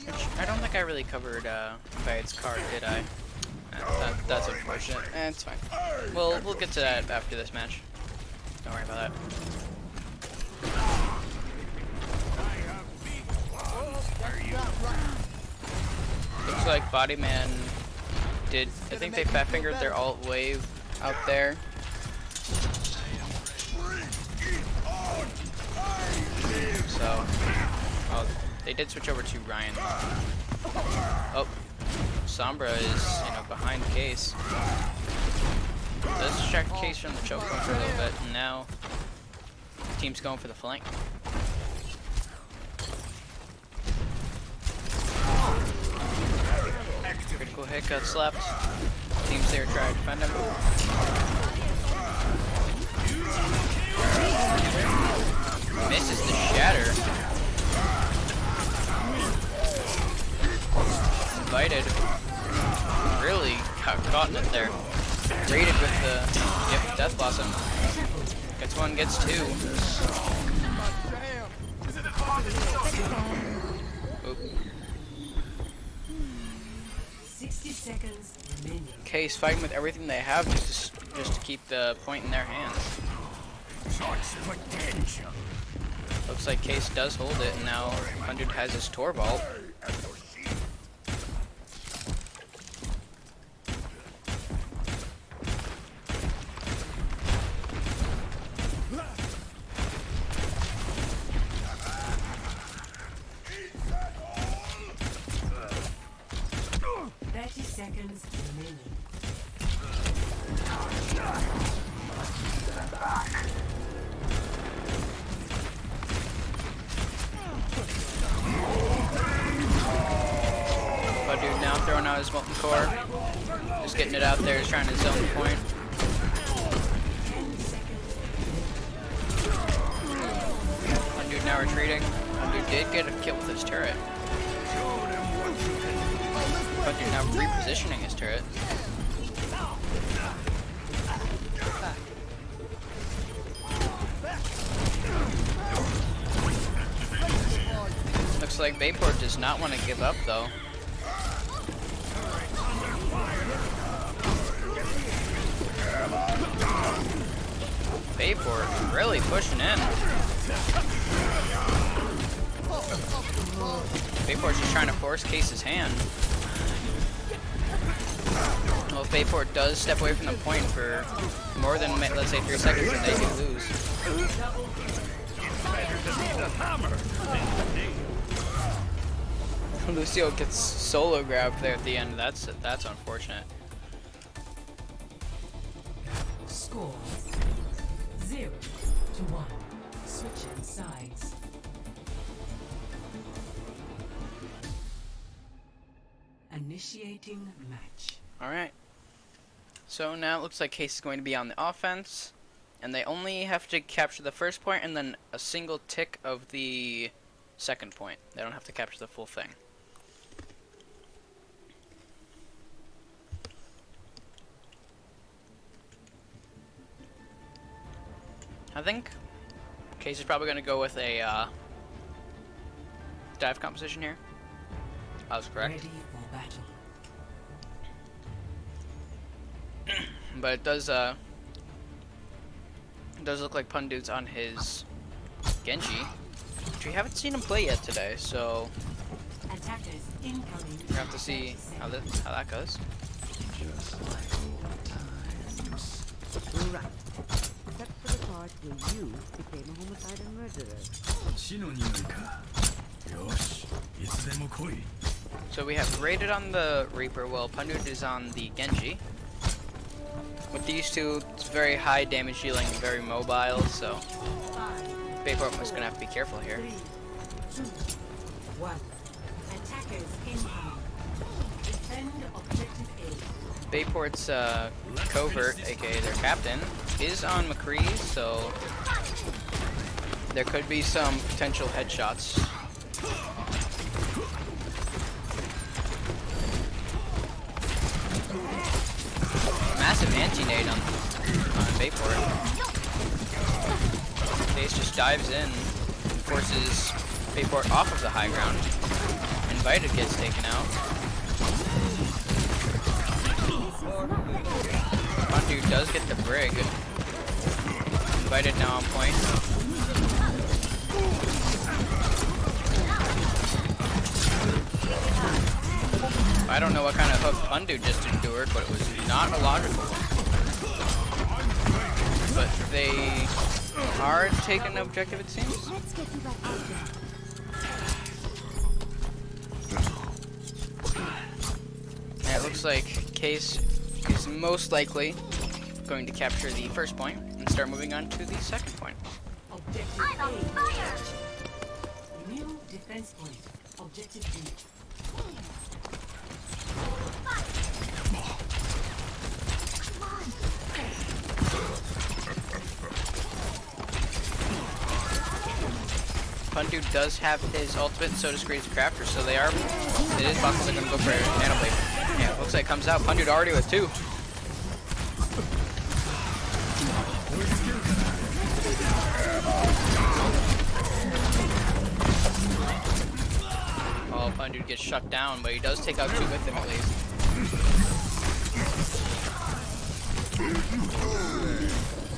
Which I don't think I really covered Invited's card, did I? That's unfortunate. It's fine. We'll get to that after this match. Don't worry about that. Looks like Bodyman did. I think they fat fingered their alt wave out there. So, oh, they did switch over to Ryan. Oh, Sombra is behind Case. Let's distract Case from the choke point for a little bit, and now the team's going for the flank. Critical hit got slapped. Team's there trying to defend him. Misses the shatter. Invited. Really got caught in it there. Rated with the Death Blossom. Gets one, gets two. Oop. 60 seconds remaining. Case fighting with everything they have just to keep the point in their hands. Looks like Case does hold it, and now 100 has his Torvald. seconds remaining. But dude now throwing out his molten core. Just getting it out there, he's trying to zone the point. One dude now retreating. One dude did get a kill with his turret. One dude now repositioning his turret. Looks like Bayport does not want to give up though. Bayport really pushing in. Bayport's just trying to force Case's hand. Well, if Bayport does step away from the point for more than, let's say, 3 seconds, then they can lose. Lucio gets solo grabbed there at the end. That's unfortunate. Score 0-1. Switching sides. Initiating match. Alright. So now it looks like Case is going to be on the offense. And they only have to capture the first point and then a single tick of the second point. They don't have to capture the full thing. I think Case is probably going to go with a dive composition here. I was correct. Ready for battle. But it does look like Pundude's on his Genji, which we haven't seen him play yet today, so Attackers incoming. we have to see how that goes. Just like old times. Right. Except for the part where you became a homicide and murderer. So we have rated on the Reaper, while Pundude is on the Genji. With these two, it's very high damage dealing, very mobile, so Bayport was gonna have to be careful here. 3, 2, 1. Attackers incoming. Defend objective A. Bayport's covert, aka their captain, is on McCree, so there could be some potential headshots. Massive anti-nade on Bayport. Case just dives in, forces Bayport off of the high ground. Invited gets taken out. Pundude does get the brig. Invited now on point. I don't know what kind of hook Pundude just endured, but it was not a logical one. But they are taking the objective, it seems. Let's get you back out there. And it looks like Case is most likely going to capture the first point and start moving on to the second point. Objective A. New defense point. Objective B. Pundude does have his ultimate, so does Greatest Crafter, so they are, it is possible they're going to go for Nano Blade. Yeah, it looks like it comes out. Pundude already with 2. Oh, Pundude gets shut down, but he does take out 2 with him at least.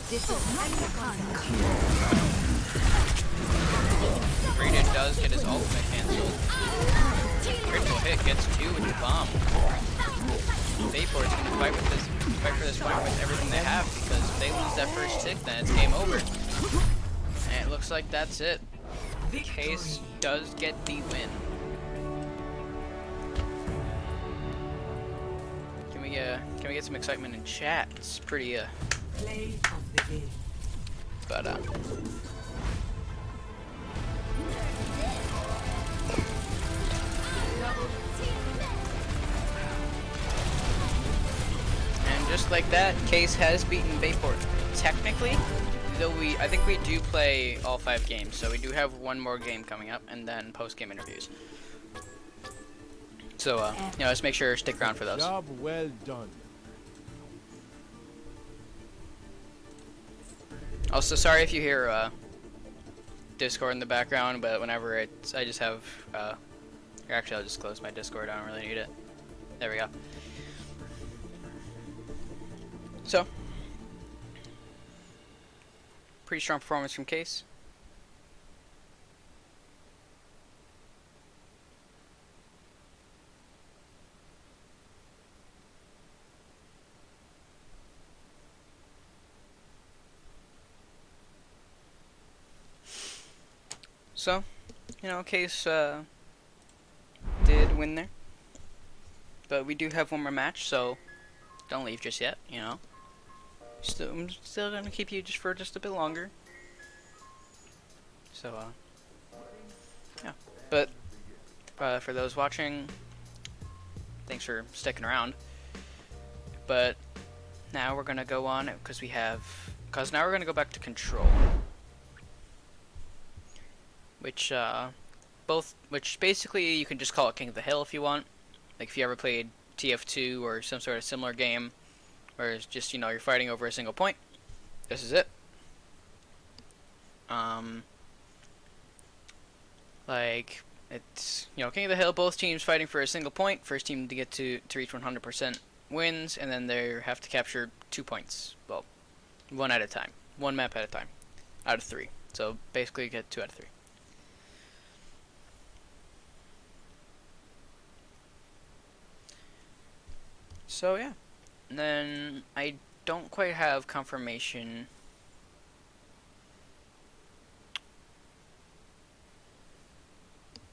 This is my Raiden does get his ultimate cancelled. Critical hit gets 2 with the bomb. Bayport's gonna fight for this point with everything they have, because if they lose that first tick, then it's game over. And it looks like that's it. Case does get the win. can we get some excitement in chat? It's pretty Play of the game. but and just like that, Case has beaten Bayport. Technically, though I think we do play all 5 games, so we do have one more game coming up, and then post-game interviews. So, let's make sure to stick around for those. Job well done. Also, sorry if you hear Discord in the background, but whenever I just have, actually I'll just close my Discord, I don't really need it. There we go. So, pretty strong performance from Case. So, Case did win there. But we do have one more match, so don't leave just yet, I'm still gonna keep you just a bit longer. So, yeah. But, for those watching, thanks for sticking around. But, now we're gonna go on, because now we're gonna go back to Control. Which basically you can just call it King of the Hill if you want. Like if you ever played TF2 or some sort of similar game where it's just, you're fighting over a single point. This is it. Like it's, King of the Hill, both teams fighting for a single point. First team to get to reach 100% wins, and then they have to capture 2 points. Well, one at a time. One map at a time. Out of 3. So basically you get 2 out of 3. So yeah, and then I don't quite have confirmation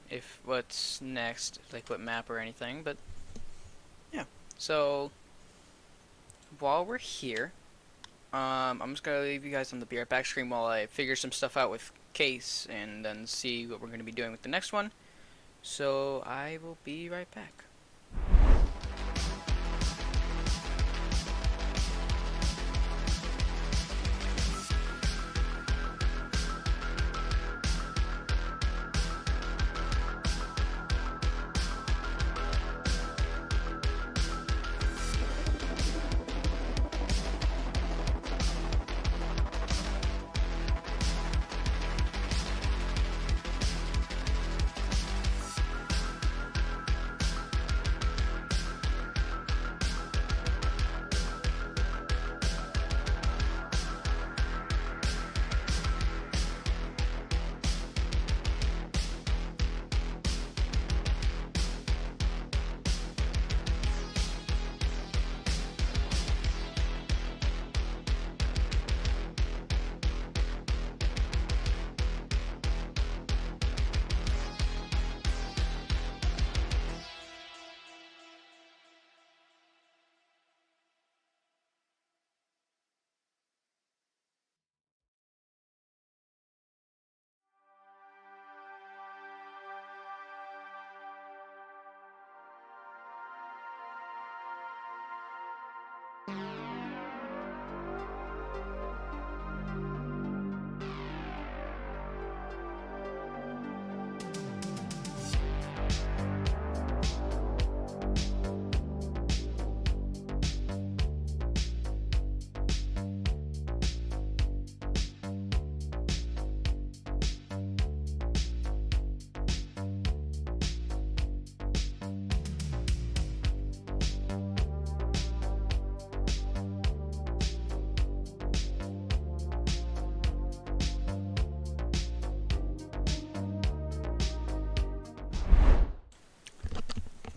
if what's next, like what map or anything, but yeah. So while we're here, I'm just gonna leave you guys on the Be Right Back screen while I figure some stuff out with Case and then see what we're gonna be doing with the next one. So I will be right back.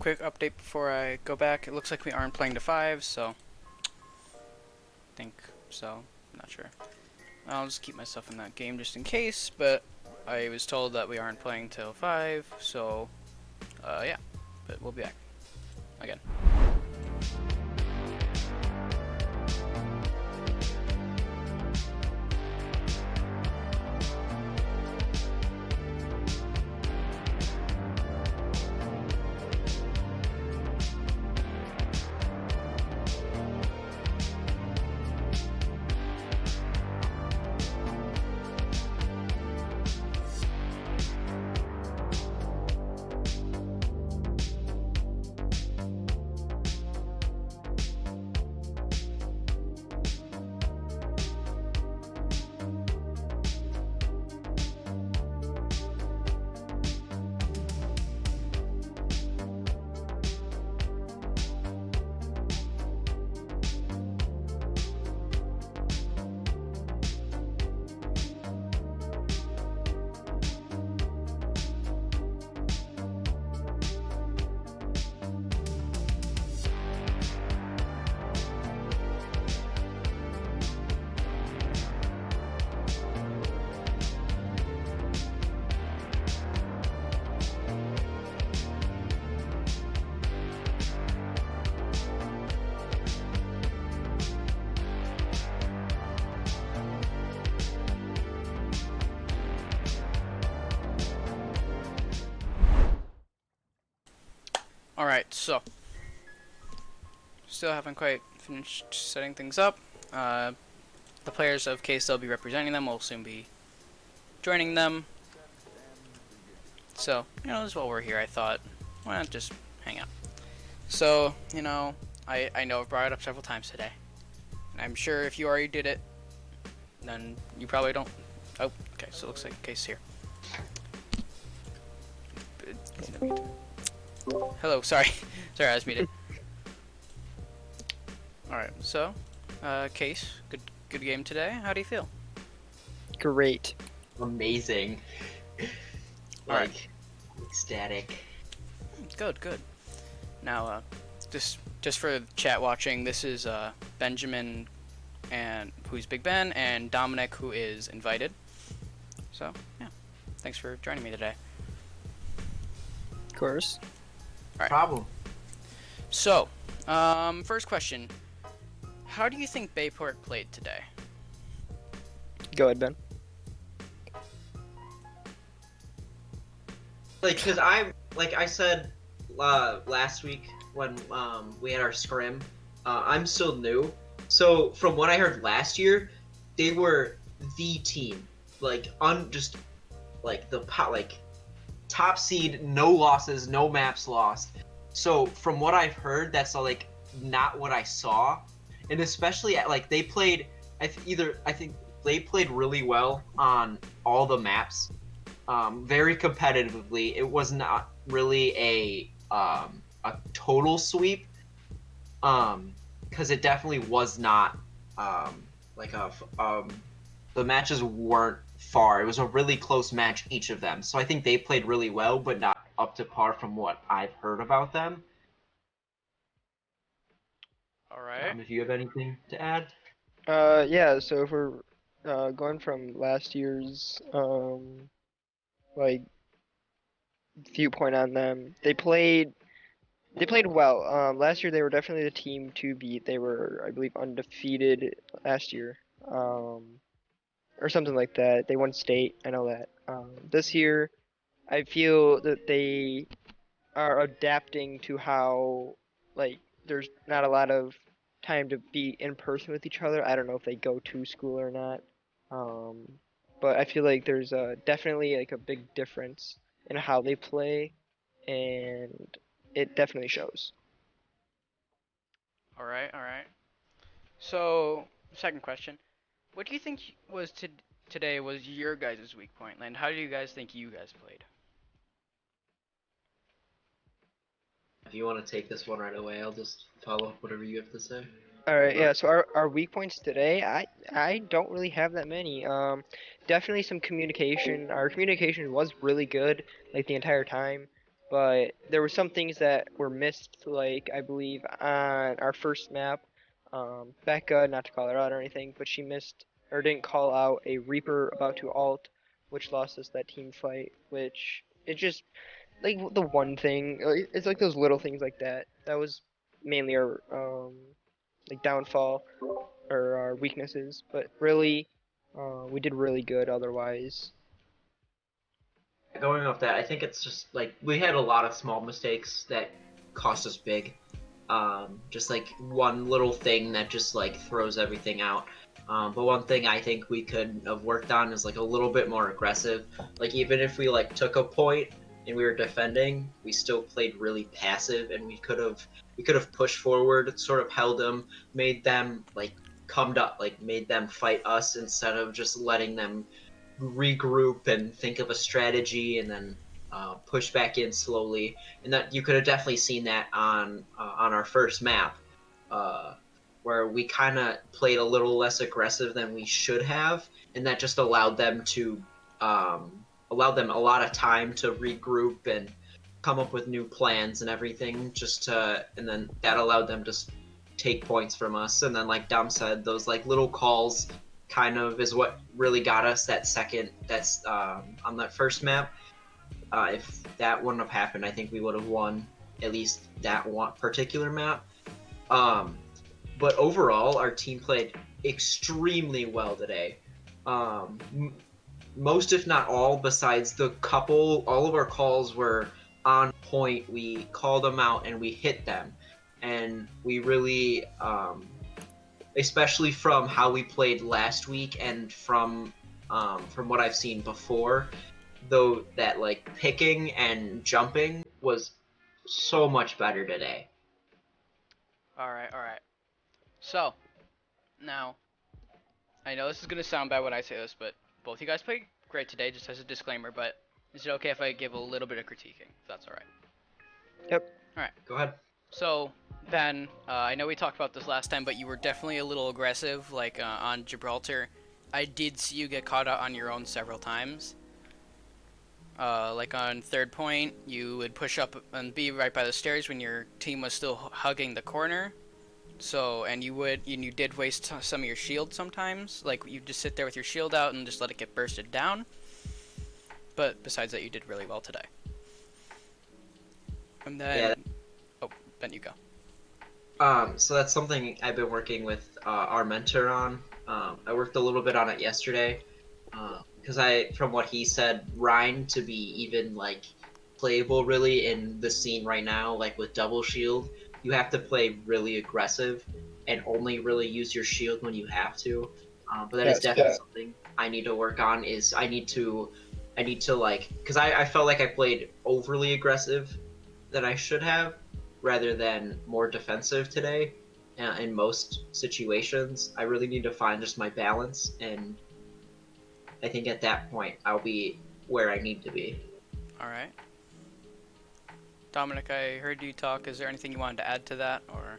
Quick update before I go back. It looks like we aren't playing to 5, so I think so. Not sure. I'll just keep myself in that game just in case, but I was told that we aren't playing till 5, so yeah. But we'll be back again. Alright, so still haven't quite finished setting things up. The players of case they'll be representing them will soon be joining them. So, just while we're here, I thought, why not just hang out? So, I know I've brought it up several times today. And I'm sure if you already did it, then you probably don't. Oh, okay, so it looks like a case here. Hello, sorry. Sorry, I was muted. Alright, so, Case, good game today. How do you feel? Great. Amazing. Alright. Like, ecstatic. Good. Now, just for the chat watching, this is Benjamin, and who's Big Ben, and Dominic, who is invited. So, yeah. Thanks for joining me today. Of course. Alright. Problem. So, first question. How do you think Bayport played today? Go ahead, Ben. Like, cause like I said last week when we had our scrim, I'm still new. So from what I heard last year, they were the team, like just like top seed, no losses, no maps lost. So from what I've heard, that's like not what I saw, and especially like they played. I think they played really well on all the maps, very competitively. It was not really a total sweep, because it definitely was not the matches weren't far. It was a really close match, each of them. So I think they played really well, but not up to par from what I've heard about them. Alright. If you have anything to add. Yeah, so if we're going from last year's like viewpoint on them, they played well. Last year they were definitely the team to beat. They were, I believe, undefeated last year. Or something like that. They won state, I know that. This year I feel that they are adapting to how, like, there's not a lot of time to be in person with each other. I don't know if they go to school or not. But I feel like there's definitely like a big difference in how they play, and it definitely shows. Alright. So, second question. What do you think today was your guys' weak point? And how do you guys think you guys played? If you want to take this one right away, I'll just follow up whatever you have to say. All right, yeah. So our weak points today, I don't really have that many. Definitely some communication. Our communication was really good, like the entire time, but there were some things that were missed, like I believe on our first map, Becca, not to call her out or anything, but she missed or didn't call out a Reaper about to ult, which lost us that team fight. Which it just like the one thing. It's like those little things like that. That was mainly our like downfall or our weaknesses, but really, we did really good otherwise. Going off that, I think it's just like we had a lot of small mistakes that cost us big. Just like one little thing that just like throws everything out. But one thing I think we could have worked on is like a little bit more aggressive. Like even if we like took a point and we were defending, we still played really passive, and we could have pushed forward, sort of held them, made them like come up, like made them fight us instead of just letting them regroup and think of a strategy and then push back in slowly. And that you could have definitely seen that on our first map, where we kind of played a little less aggressive than we should have, and that just allowed them a lot of time to regroup and come up with new plans and everything. And then that allowed them to take points from us. And then, like Dom said, those like little calls kind of is what really got us that second. That's on that first map. If that wouldn't have happened, I think we would have won at least that one particular map. But overall, our team played extremely well today. Most, if not all, besides the couple, all of our calls were on point. We called them out and we hit them, and we really, especially from how we played last week and from what I've seen before, though, that like picking and jumping was so much better today. All right, all right. So now I know this is gonna sound bad when I say this, but both you guys played great today. Just as a disclaimer, but is it okay if I give a little bit of critiquing? If that's all right. Yep. All right. Go ahead. So Ben, I know we talked about this last time, but you were definitely a little aggressive, like on Gibraltar. I did see you get caught out on your own several times. Like on third point, you would push up and be right by the stairs when your team was still hugging the corner. So, and you did waste some of your shield sometimes. Like you just sit there with your shield out and just let it get bursted down. But besides that, you did really well today. And then, oh, Ben, you go. So that's something I've been working with our mentor on. I worked a little bit on it yesterday, because from what he said, Rhine to be even like playable really in the scene right now, like with double shield, you have to play really aggressive and only really use your shield when you have to. But that is definitely something I need to work on. Is I need to like, because I felt like I played overly aggressive than I should have, rather than more defensive today. In most situations, I really need to find just my balance, and I think at that point I'll be where I need to be. All right. Dominic, I heard you talk. Is there anything you wanted to add to that, or?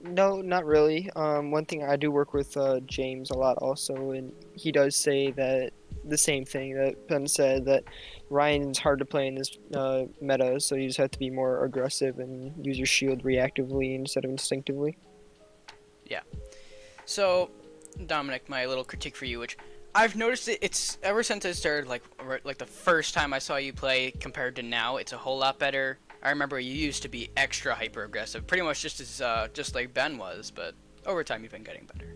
No, not really. One thing I do work with James a lot also, and he does say that the same thing that Ben said, that Ryan's hard to play in this meta, so you just have to be more aggressive and use your shield reactively instead of instinctively. Yeah. So, Dominic, my little critique for you, which I've noticed it's ever since I started, like the first time I saw you play compared to now, it's a whole lot better. I remember you used to be extra hyper aggressive, pretty much just like Ben was, but over time you've been getting better.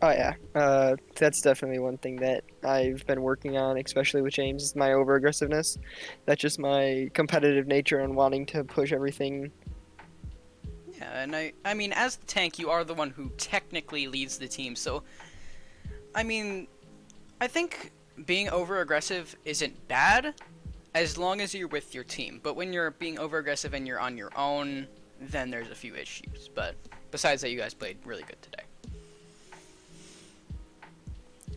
Oh yeah, that's definitely one thing that I've been working on, especially with James, is my over aggressiveness. That's just my competitive nature and wanting to push everything. Yeah, and I mean, as the tank, you are the one who technically leads the team, so I mean, I think being over aggressive isn't bad as long as you're with your team. But when you're being over aggressive and you're on your own, then there's a few issues. But besides that, you guys played really good today.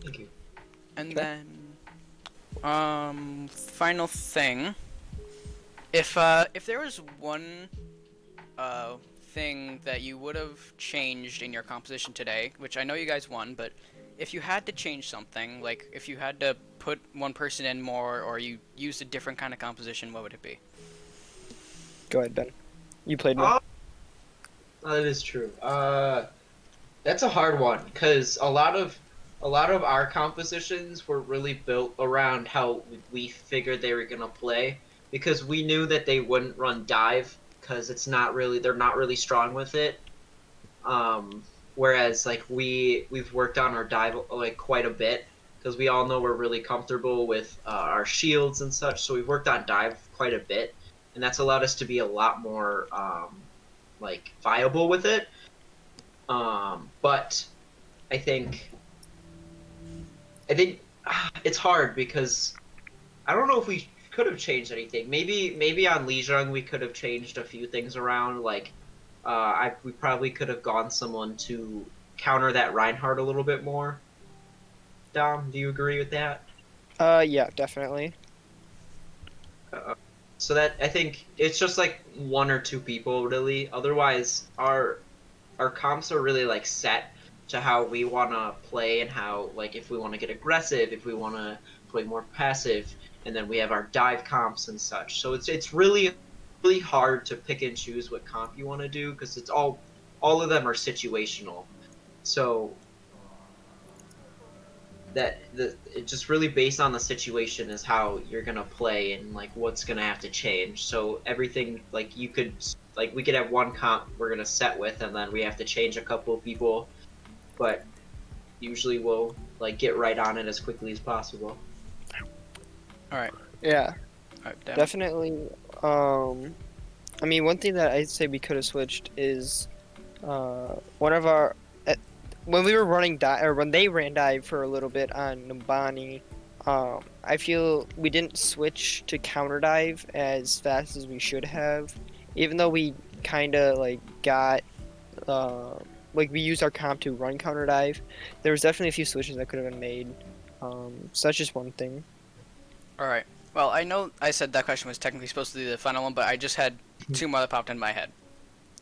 Thank you. And then, final thing. If there was one thing that you would have changed in your composition today, which I know you guys won, but if you had to change something, like if you had to put one person in more or you used a different kind of composition, what would it be? Go ahead, Ben. You played more. That is true. That's a hard one, because a lot of our compositions were really built around how we figured they were gonna play, because we knew that they wouldn't run dive because they're not really strong with it. Whereas like we've worked on our dive like quite a bit, because we all know we're really comfortable with our shields and such. So we've worked on dive quite a bit, and that's allowed us to be a lot more like viable with it. But I think it's hard, because I don't know if we could have changed anything. Maybe on Lijiang we could have changed a few things around. Like we probably could have gone someone to counter that Reinhardt a little bit more. Dom, do you agree with that? Yeah, definitely. So that, I think it's just like one or two people really. Otherwise, our comps are really like set to how we want to play, and how, like, if we want to get aggressive, if we want to play more passive, and then we have our dive comps and such. So it's really hard to pick and choose what comp you want to do, because it's all of them are situational. So it just really based on the situation is how you're gonna play, and like what's gonna have to change. So everything, like we could have one comp we're gonna set with, and then we have to change a couple of people, but usually we'll like get right on it as quickly as possible. All right. Yeah, Alright, damn. definitely. I mean, one thing that I'd say we could have switched is one of our uh, when we were running dive or when they ran dive for a little bit on Numbani. I feel we didn't switch to counter dive as fast as we should have, even though we kind of like got uh, like we used our comp to run counter dive. There was definitely a few switches that could have been made. So that's just one thing. Alright. Well, I know I said that question was technically supposed to be the final one, but I just had two more that popped in my head,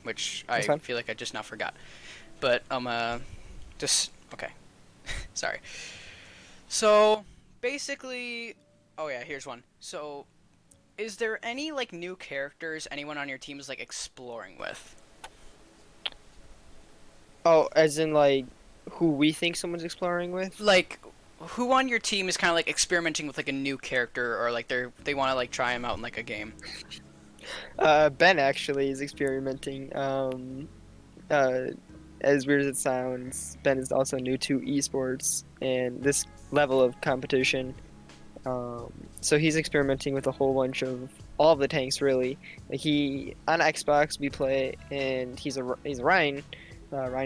which That's I fine. feel like I just now forgot. But, just, okay. Sorry. So, basically, oh yeah, here's one. So, is there any, like, new characters anyone on your team is, like, exploring with? Oh, as in like who we think someone's exploring with? Like, who on your team is kind of, like, experimenting with, like, a new character, or, like, they want to, like, try him out in, like, a game? Ben actually is experimenting. Uh, as weird as it sounds, Ben is also new to esports and this level of competition. Um, so he's experimenting with a whole bunch of all of the tanks really. Like he on Xbox we play, and he's a Rhine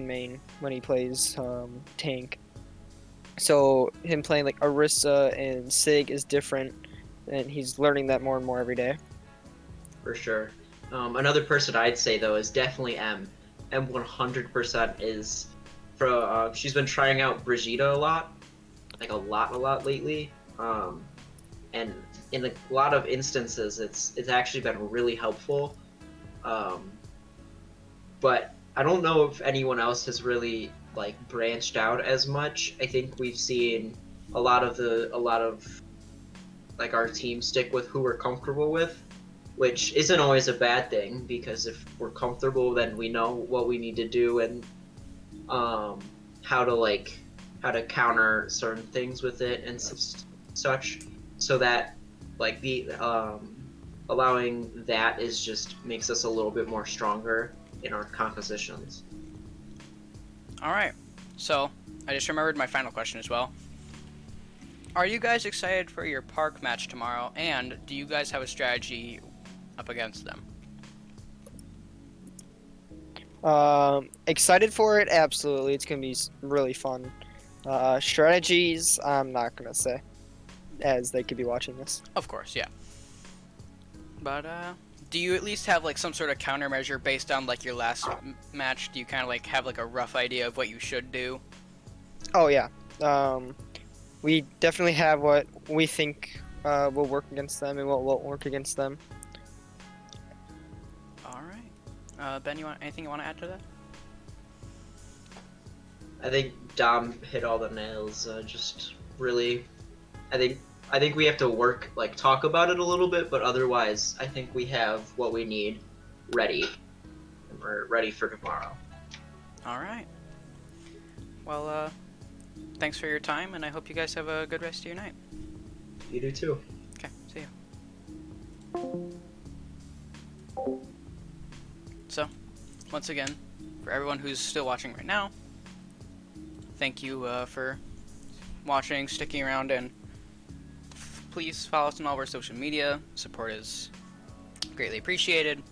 main when he plays tank. So him playing like Orisa and Sig is different, and he's learning that more and more every day. For sure. Another person I'd say though is definitely M. M 100% is she's been trying out Brigitte a lot, like a lot lately. And in a lot of instances, it's actually been really helpful. Um, but I don't know if anyone else has really like branched out as much. I think we've seen a lot of like our team stick with who we're comfortable with, which isn't always a bad thing because if we're comfortable, then we know what we need to do and um, how to counter certain things with it and such, so that like the allowing that is just makes us a little bit more stronger in our compositions. Alright. So, I just remembered my final question as well. Are you guys excited for your park match tomorrow, and do you guys have a strategy up against them? Excited for it? Absolutely, it's gonna be really fun. Strategies, I'm not gonna say, as they could be watching this. Of course, yeah. But, do you at least have, like, some sort of countermeasure based on, like, your last match? Do you kind of, like, have, like, a rough idea of what you should do? Oh yeah. We definitely have what we think will work against them and what won't work against them. Alright. Ben, anything you want to add to that? I think Dom hit all the nails. Just really, I think we have to talk about it a little bit, but otherwise, I think we have what we need ready, and we're ready for tomorrow. Alright. Well, thanks for your time, and I hope you guys have a good rest of your night. You do too. Okay, see ya. So, once again, for everyone who's still watching right now, thank you for watching, sticking around, and please follow us on all of our social media. Support is greatly appreciated.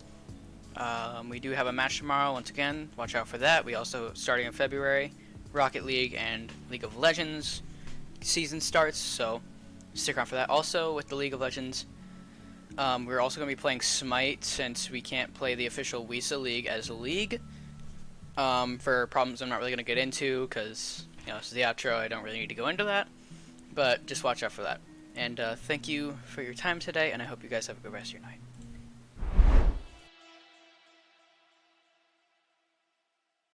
We do have a match tomorrow, once again, watch out for that. We also, starting in February, Rocket League and League of Legends season starts, so stick around for that. Also, with the League of Legends, we're also going to be playing Smite since we can't play the official WIHSEA League as a league. For problems I'm not really going to get into because, you know, this is the outro, I don't really need to go into that. But just watch out for that. And thank you for your time today, and I hope you guys have a good rest of your night.